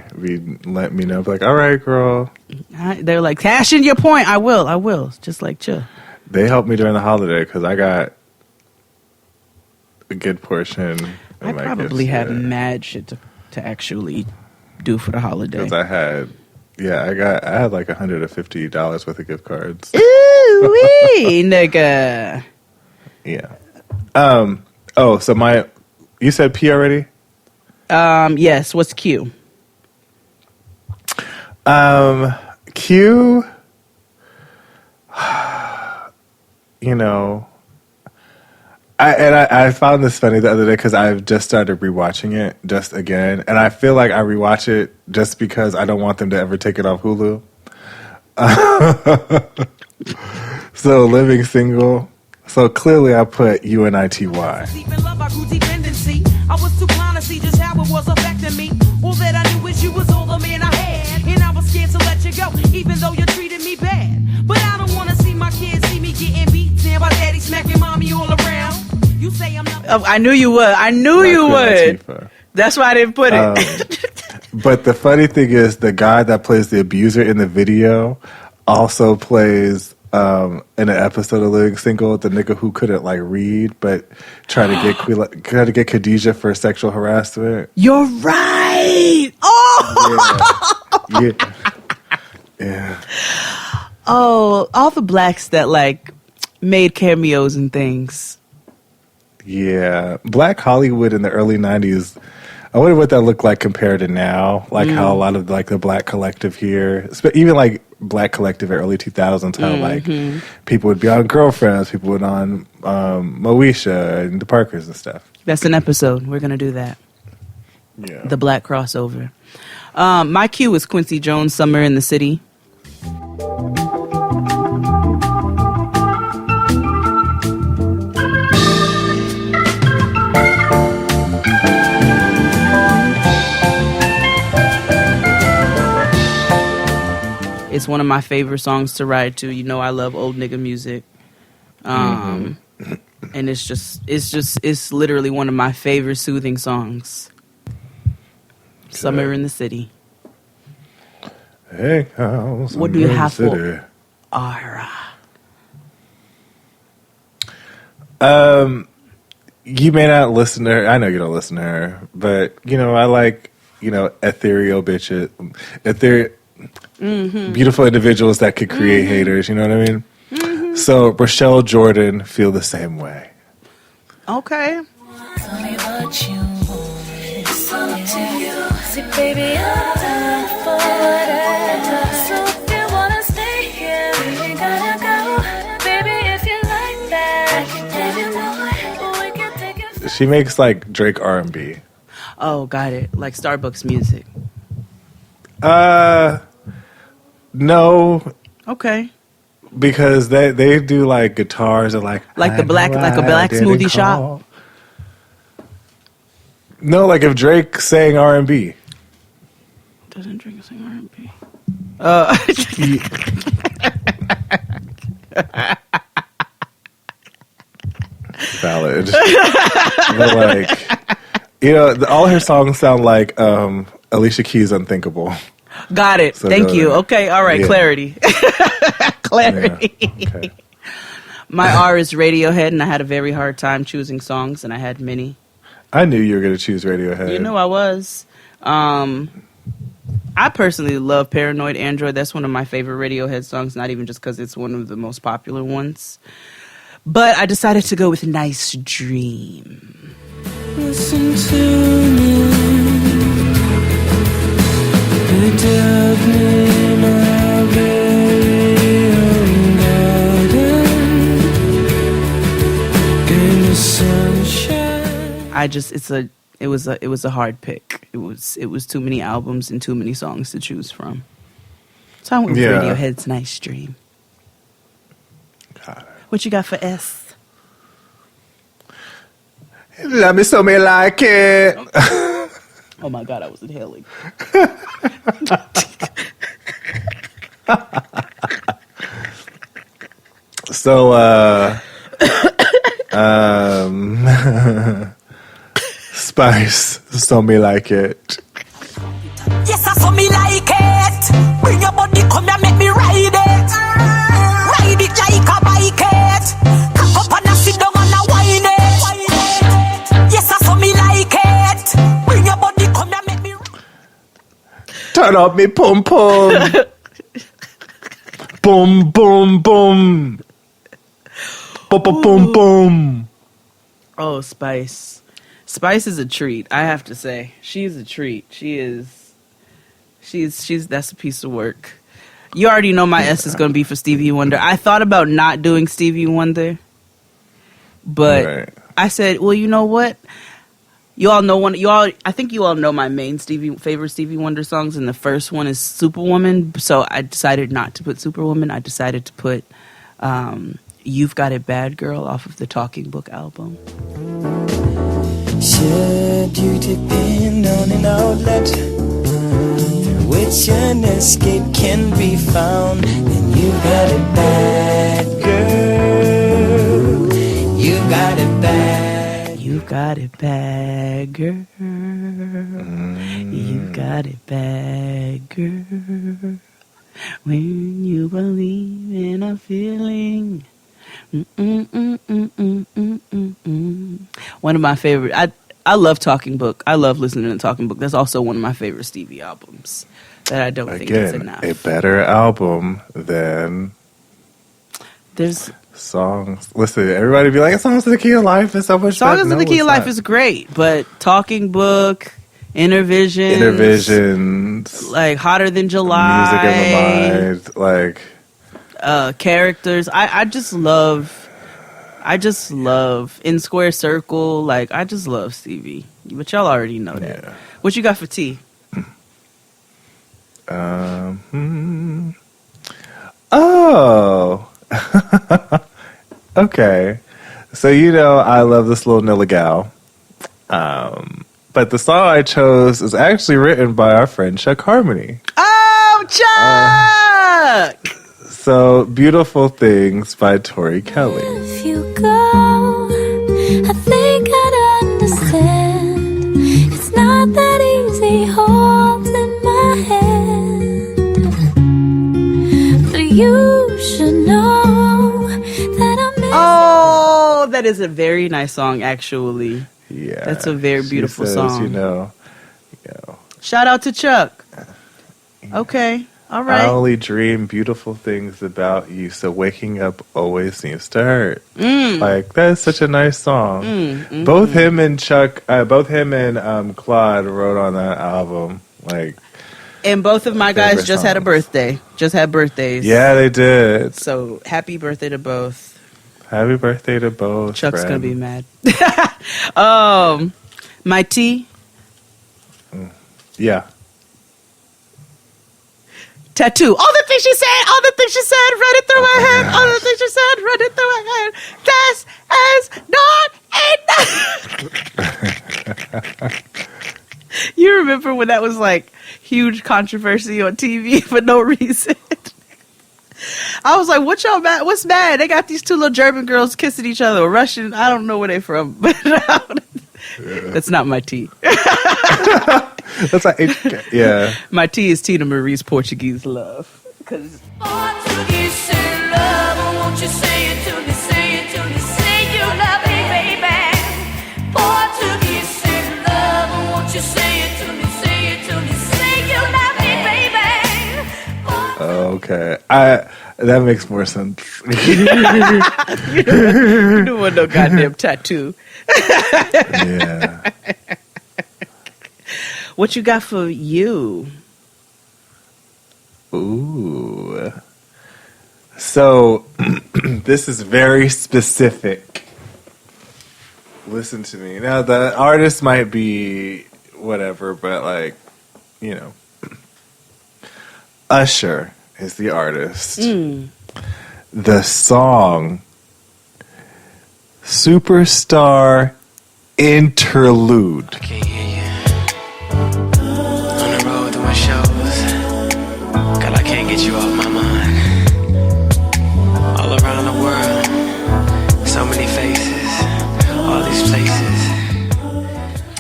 let me know. Like, all right, girl. They're like, cash in your point. I will. Just like, chill. They helped me during the holiday because I got a good portion of I my probably gifts, had mad shit to actually do for the holiday. Because I had like $150 worth of gift cards. Ooh wee, nigga. Yeah. So you said P already? Yes. What's Q? Q. I found this funny the other day because I've just started rewatching it just again, and I feel like I rewatch it just because I don't want them to ever take it off Hulu. So Living Single. So clearly I put UNITY. I was too blind to see just how it was affecting me. All that I knew is you was all the man I had, and I was scared to let you go, even though you treated me bad. But I don't want to see my kids see me getting beat down by daddy smacking mommy all around. You say I'm not. I knew you would. That's why I didn't put it. But the funny thing is, the guy that plays the abuser in the video also plays in an episode of Living Single, the nigga who couldn't read, but try to get Khadijah for sexual harassment. You're right. Oh, yeah. Oh, all the blacks that made cameos and things. Yeah, Black Hollywood in the early 90s. I wonder what that looked like compared to now. How a lot of the Black collective here, even Black collective in early 2000s, how people would be on Girlfriends, people would on Moesha and the Parkers and stuff. That's an episode. We're gonna do that. Yeah, the Black crossover. My cue is Quincy Jones, Summer in the City. It's one of my favorite songs to ride to. You know, I love old nigga music. And it's literally one of my favorite soothing songs. Okay. Summer in the City. Hey, what do you have for Ara? You may not listen to her. I know you don't listen to her, but you know, I like, you know, ethereal bitches, beautiful individuals that could create haters. You know what I mean? So Rochelle Jordan feel the same way. Okay. Tell me what you want. It's up to you. See, baby, I'm down for whatever. So if you wanna stay here, we gotta go. Baby, if you like that, I can give you more. We can take it. She makes like Drake R&B. Oh, got it. Like Starbucks music. No. Okay. Because they do like guitars and like a black smoothie shop. No, like if Drake sang R&B. Doesn't Drake sing R&B? Valid. But like, you know, all her songs sound like Alicia Keys' Unthinkable. Got it. So thank you. Okay. All right. Yeah. Clarity. Clarity. Yeah. Okay. My R is Radiohead, and I had a very hard time choosing songs, and I had many. I knew you were going to choose Radiohead. You knew I was. I personally love Paranoid Android. That's one of my favorite Radiohead songs, not even just because it's one of the most popular ones. But I decided to go with Nice Dream. Listen to me. They dug me in our very own garden. Gave me sunshine. It was a hard pick. It was too many albums and too many songs to choose from. So I went with Radiohead's Nice Dream. Got it. What you got for S? Let me so me like it. Oh my God, I was inhaling. So, Spice, so me like it. Yes, I saw me like it. Bring your body, come and make me ride it. Ride it like a bike it. Cock up and I sit down and I whine it. Yes, I saw me like it. Bring your body, come and make me turn up me pum pum. Boom, boom, boom. Boom, boom, boom, boom. Oh, Spice. Spice is a treat, I have to say. She's a treat. She's that's a piece of work. You already know my S is going to be for Stevie Wonder. I thought about not doing Stevie Wonder, but I said, well, you know what? I think you all know my main favorite Stevie Wonder songs, and the first one is Superwoman. So I decided not to put Superwoman. I decided to put You've Got It Bad Girl off of the Talking Book album. Should you depend on an outlet through which an escape can be found, then you got it bad, girl. You got it bad. You got it bad, girl. You got it bad, girl. When you believe in a feeling. One of my favorite. I love Talking Book. I love listening to Talking Book. That's also one of my favorite Stevie albums that I don't think is enough. A better album than there's songs. Listen, everybody be like, "Songs of the Key of Life" is so much. Songs of the Key of Life is great, but Talking Book, Intervisions, like Hotter Than July, Music in My Mind, like Characters. I just love In Square Circle. Like, I just love Stevie. But y'all already know that. Yeah. What you got for T? Oh. Okay. So, you know, I love this little Nilla gal. But the song I chose is actually written by our friend Chuck Harmony. Oh, Chuck! So, Beautiful Things by Tori Kelly. If you go, I think I'd understand. It's not that easy holding my hand. But you should know that I'm missing. Oh, that is a very nice song, actually. Yeah. That's a very beautiful she says, song. You know. Shout out to Chuck. Okay. All right. I only dream beautiful things about you, so waking up always seems to hurt. Like, that's such a nice song. Both him and Chuck, both him and Claude wrote on that album. Like, and both of my guys just had a birthday. Just had birthdays. Yeah, they did. So happy birthday to both. Happy birthday to both. Chuck's friend. gonna be mad. My tea. Yeah. Tattoo. All the things she said, run it through my head. All the things she said, run it through my head. That's as not enough. You remember when that was like huge controversy on TV for no reason? I was like, what y'all mad? What's mad? They got these two little German girls kissing each other. Or Russian. I don't know where they from. But that's not my tea. That's like, yeah. My tea is Tina Marie's Portuguese Love. Because Portuguese in love, won't you say it to me, say it to me, say you love me, baby. Portuguese in love, won't you say it to me, say it to me, say you love me, baby. Okay. That makes more sense. You don't want no goddamn tattoo. Yeah. What you got for you? Ooh. So, this is very specific. Listen to me. Now, the artist might be whatever, but like, you know. Usher is the artist. The song, Superstar Interlude. You off my mind. All around the world, so many faces, all these places.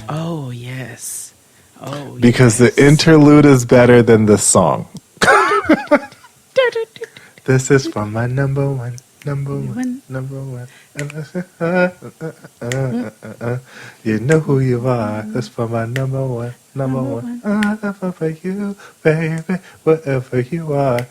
Oh yes. Oh. Because the interlude is better than the song. This is from my number one. You know who you are. That's for my number one. For you, baby, wherever you are.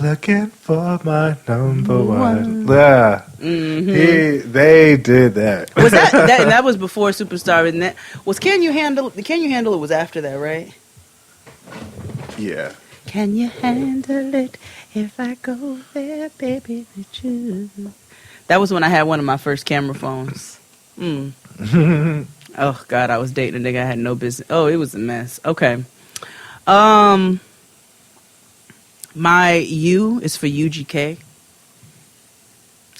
Looking for my number one. Yeah. They did that. Was that was before Superstar, and that was Can You Handle It? Can You Handle It was after that, right? Yeah. Can you handle it if I go there, baby, with you? That was when I had one of my first camera phones. Oh, God, I was dating a nigga I had no business. Oh, it was a mess. Okay. My U is for UGK.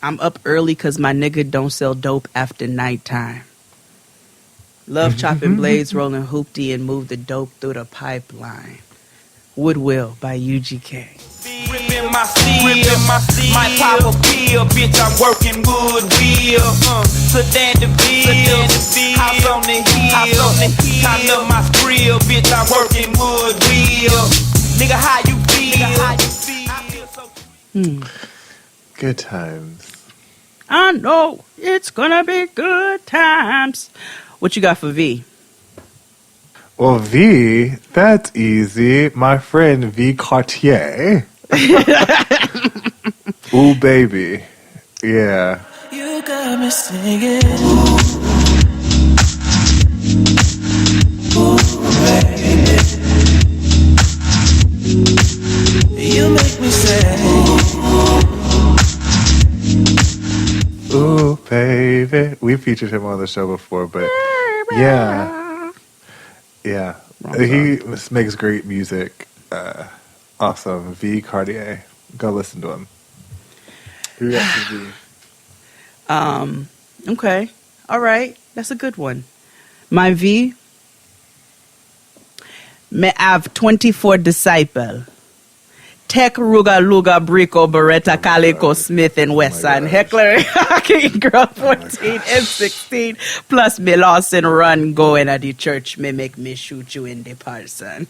I'm up early because my nigga don't sell dope after nighttime. Love chopping blades, rolling hoopty, and move the dope through the pipeline. Woodwill by UGK. Ripping my steel, might pop a pill, bitch, I'm working Woodwill. Sedan DeVille, house on the hill, kind of my grill, bitch, I'm working Woodwill. Nigga, how you feel? Good times. I know it's gonna be good times. What you got for V? Well, V, that's easy. My friend V Cartier. Ooh, baby. Yeah. You got me singing. Ooh, baby. You make me say. Ooh, baby. We featured him on the show before, but yeah. Yeah. He makes great music. Awesome. V Cartier. Go listen to him. Who got V? Okay. All right. That's a good one. My V Me have 24 disciple. Tech, Ruga, Luga, Brico, Beretta, Calico, Smith, and Wesson. Heckler, King Girl 14 and 16. Plus me Lawson run going at the church. Me make me shoot you in the person.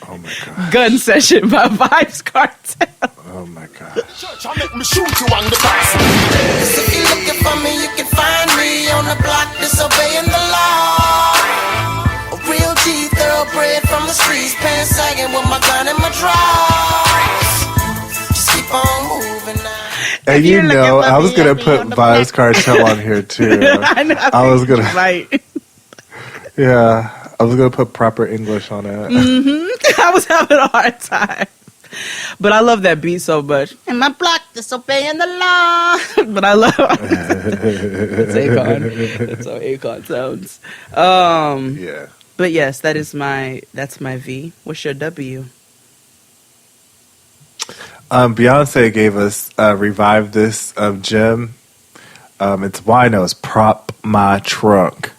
Oh my god. Gun session by Vibes Cartel. Oh my god. Church, I make me shoot you on the person. If you're looking for me, you can find me on the block disobeying the law. A real G, thoroughbred from the streets, pants sagging with my gun in my drawers. Just keep on moving now. And you know, I was gonna put Vibes Cartel on here too. I was gonna. Right. Yeah, I was gonna put proper English on it. I was having a hard time. But I love that beat so much. And my block disobeying the law. But I love it's Akon. That's how Akon sounds. Yeah. But yes, that's my V. What's your W? Beyonce gave us revived this gem. It's Wino's Prop My Trunk.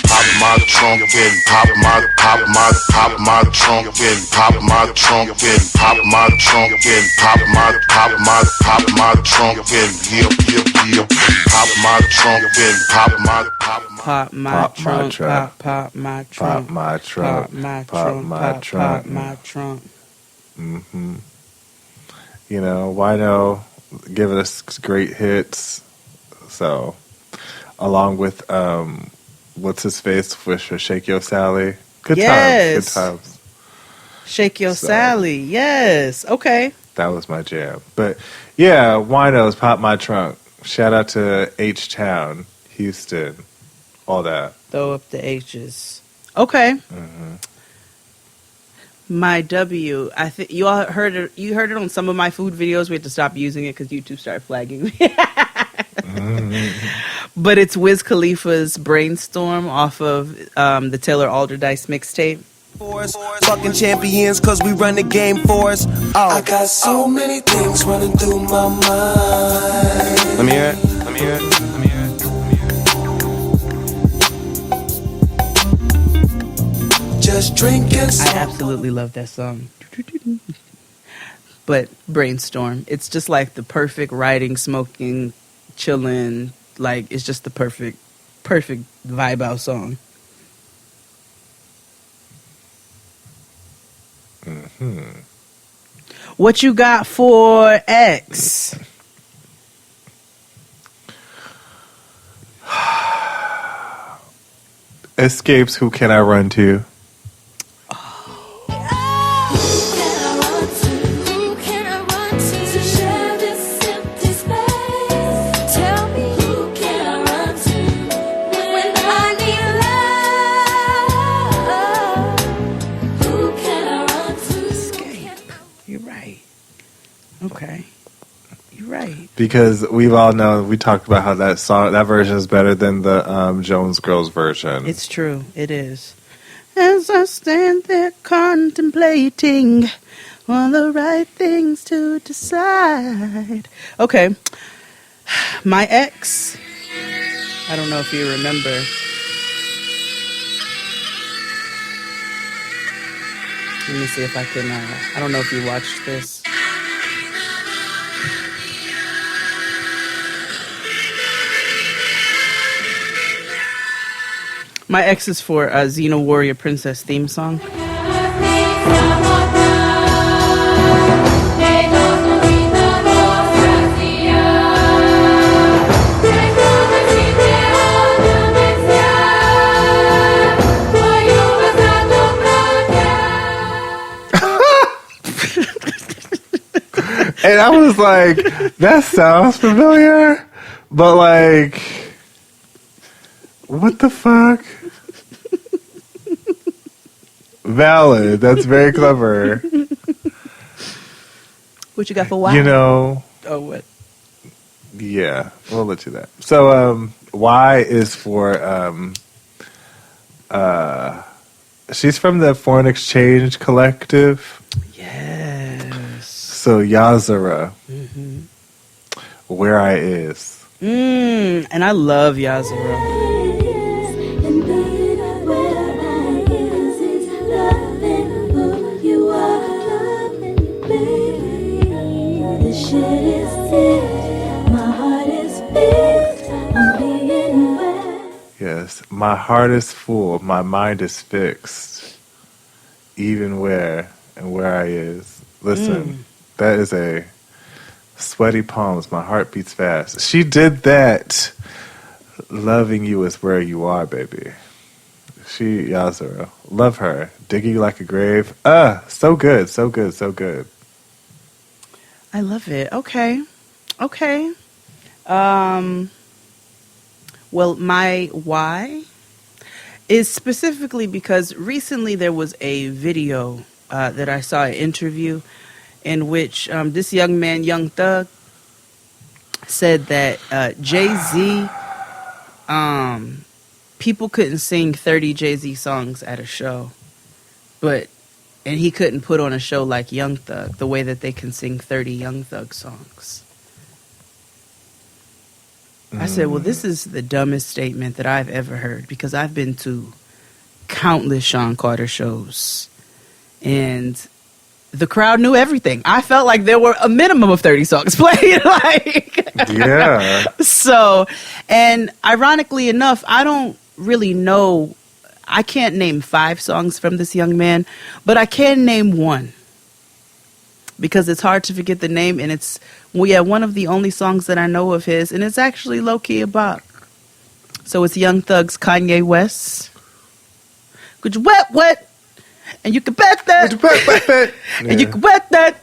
Pop my trunk in, pop my trunk in, pop my trunk in, pop my trunk in, pop my trunk in, pop my trunk in, pop my trunk in, pop my trunk. Mm-hmm. You know, Wino giving us great hits. So, along with what's his face with Shake Yo Sally. Good Yes. times. Shake Your Sally. Yes. Okay. That was my jam. But yeah, Wino's Pop My Trunk. Shout out to H-Town, Houston, all that. Throw up the H's. Okay. Mm-hmm. My W. I think you all heard it. You heard it on some of my food videos. We had to stop using it because YouTube started flagging me. But it's Wiz Khalifa's Brainstorm off of the Taylor Alderdice mixtape. Fucking champions, cause we run the game for us. Oh. I got so many things running through my mind. Let me hear it. Let me hear it. Let me hear it. Just drinking. I absolutely love that song. But Brainstorm, it's just like the perfect writing, smoking, chilling. Like it's just the perfect vibe out song. Mm-hmm. What you got for X? Escapes, Who Can I Run To? Okay. You're right. Because we've all known, we talked about how that version is better than the Jones Girls version. It's true. It is. As I stand there contemplating on the right things to decide. Okay. My ex. I don't know if you remember. Let me see if I can. I don't know if you watched this. My ex is for Xena Warrior Princess theme song. And I was like, that sounds familiar, but like, what the fuck? Valid. That's very clever. What you got for Y? You know. Oh, what? Yeah, we'll let you that. So, Y is for, she's from the Foreign Exchange Collective. Yes. So, Yazara. Mm-hmm. Where I Is. And I love Yazara. My heart is full. My mind is fixed. Even where and where I is. Listen, that is a sweaty palms. My heart beats fast. She did that. Loving you is where you are, baby. She, Yazara. Love her. Digging you like a grave. So good, so good, so good. I love it. Okay. Well, my why is specifically because recently there was a video that I saw, an interview in which this young man, Young Thug, said that Jay-Z, people couldn't sing 30 Jay-Z songs at a show, and he couldn't put on a show like Young Thug the way that they can sing 30 Young Thug songs. I said, well, this is the dumbest statement that I've ever heard, because I've been to countless Sean Carter shows, and the crowd knew everything. I felt like there were a minimum of 30 songs played. Yeah. So, and ironically enough, I don't really know. I can't name 5 songs from this young man, but I can name one, because it's hard to forget the name, and it's one of the only songs that I know of his, and it's actually low-key a bop. So it's Young Thug's Kanye West. Could you wet, and you can bet that. And you can wet that.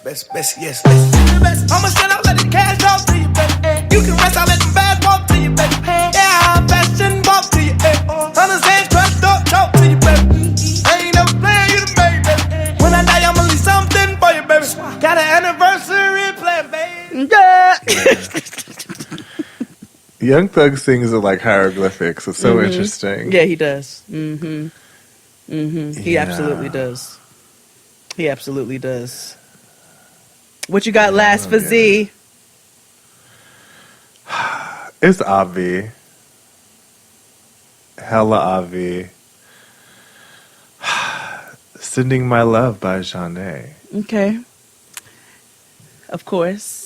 Best, yes. I'ma stand up, let the cash talk to you, baby. You can rest, I'll let them bags walk to you, baby. Yeah, I'm fashion walk to you, baby. Understand, crushed up, talk to you, baby. I ain't never playing you the baby. When I die, I'ma leave something for you, baby. Got an anniversary plan, baby. Yeah. Young Thug sings it like hieroglyphics. It's so interesting. Yeah, he does. He absolutely does. He absolutely does. What you got last for Z? It's Avi. Hella Avi. Sending My Love by Janae. Okay. Of course.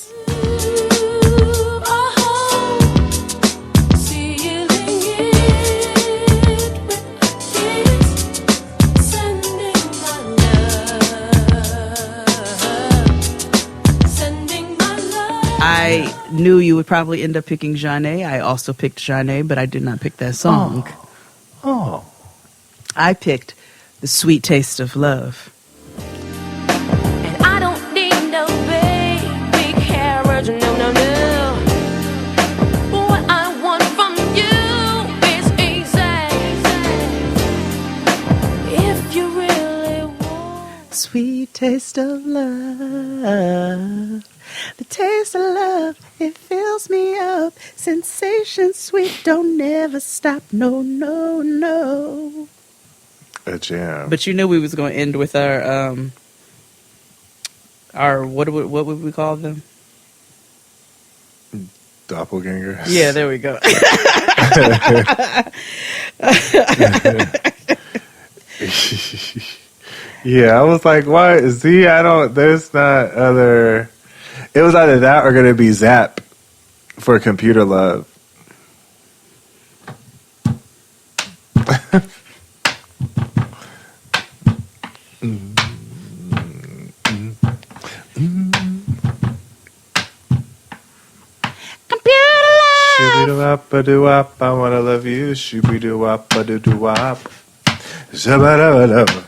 I knew you would probably end up picking Janae. I also picked Janae, but I did not pick that song. Oh. I picked The Sweet Taste of Love. And I don't need no big carriage, no. What I want from you is easy. If you really want Sweet taste of love. The taste of love, it fills me up. Sensation sweet, don't never stop. No. A jam. But you knew we was going to end with our what would we call them? Doppelgangers. Yeah, there we go. Yeah, I was like, why? Z, there's not other. It was either that or going to be Zap for Computer Love. Shoo-be-doo-wop-a-doo-wop, I wanna love you. Shoo-be-doo-wop-a-doo-doo-wop. Shabba-dabba-dabba.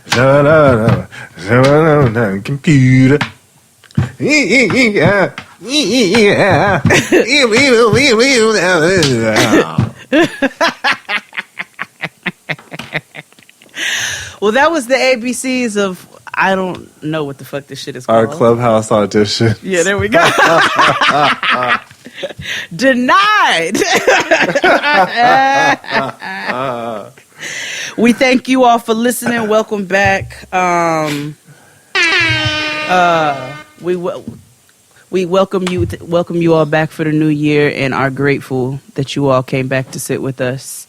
Shabba-dabba-dabba. Shabba-dabba-dabba. Computer. Yeah. Well, that was the ABCs of, I don't know what the fuck this shit is called. Our Clubhouse audition. Yeah, there we go. Denied. We thank you all for listening. Welcome back. We welcome you all back for the new year, and are grateful that you all came back to sit with us.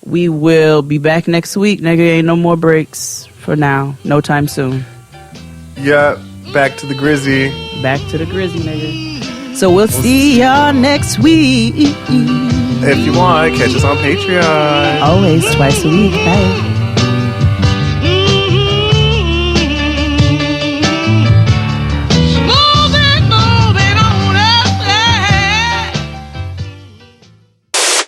We will be back next week. Nigga, ain't no more breaks for now. No time soon. Yeah, back to the Grizzy. Back to the Grizzy, nigga. So we'll see y'all next week. If you want, catch us on Patreon. Always twice a week. Bye.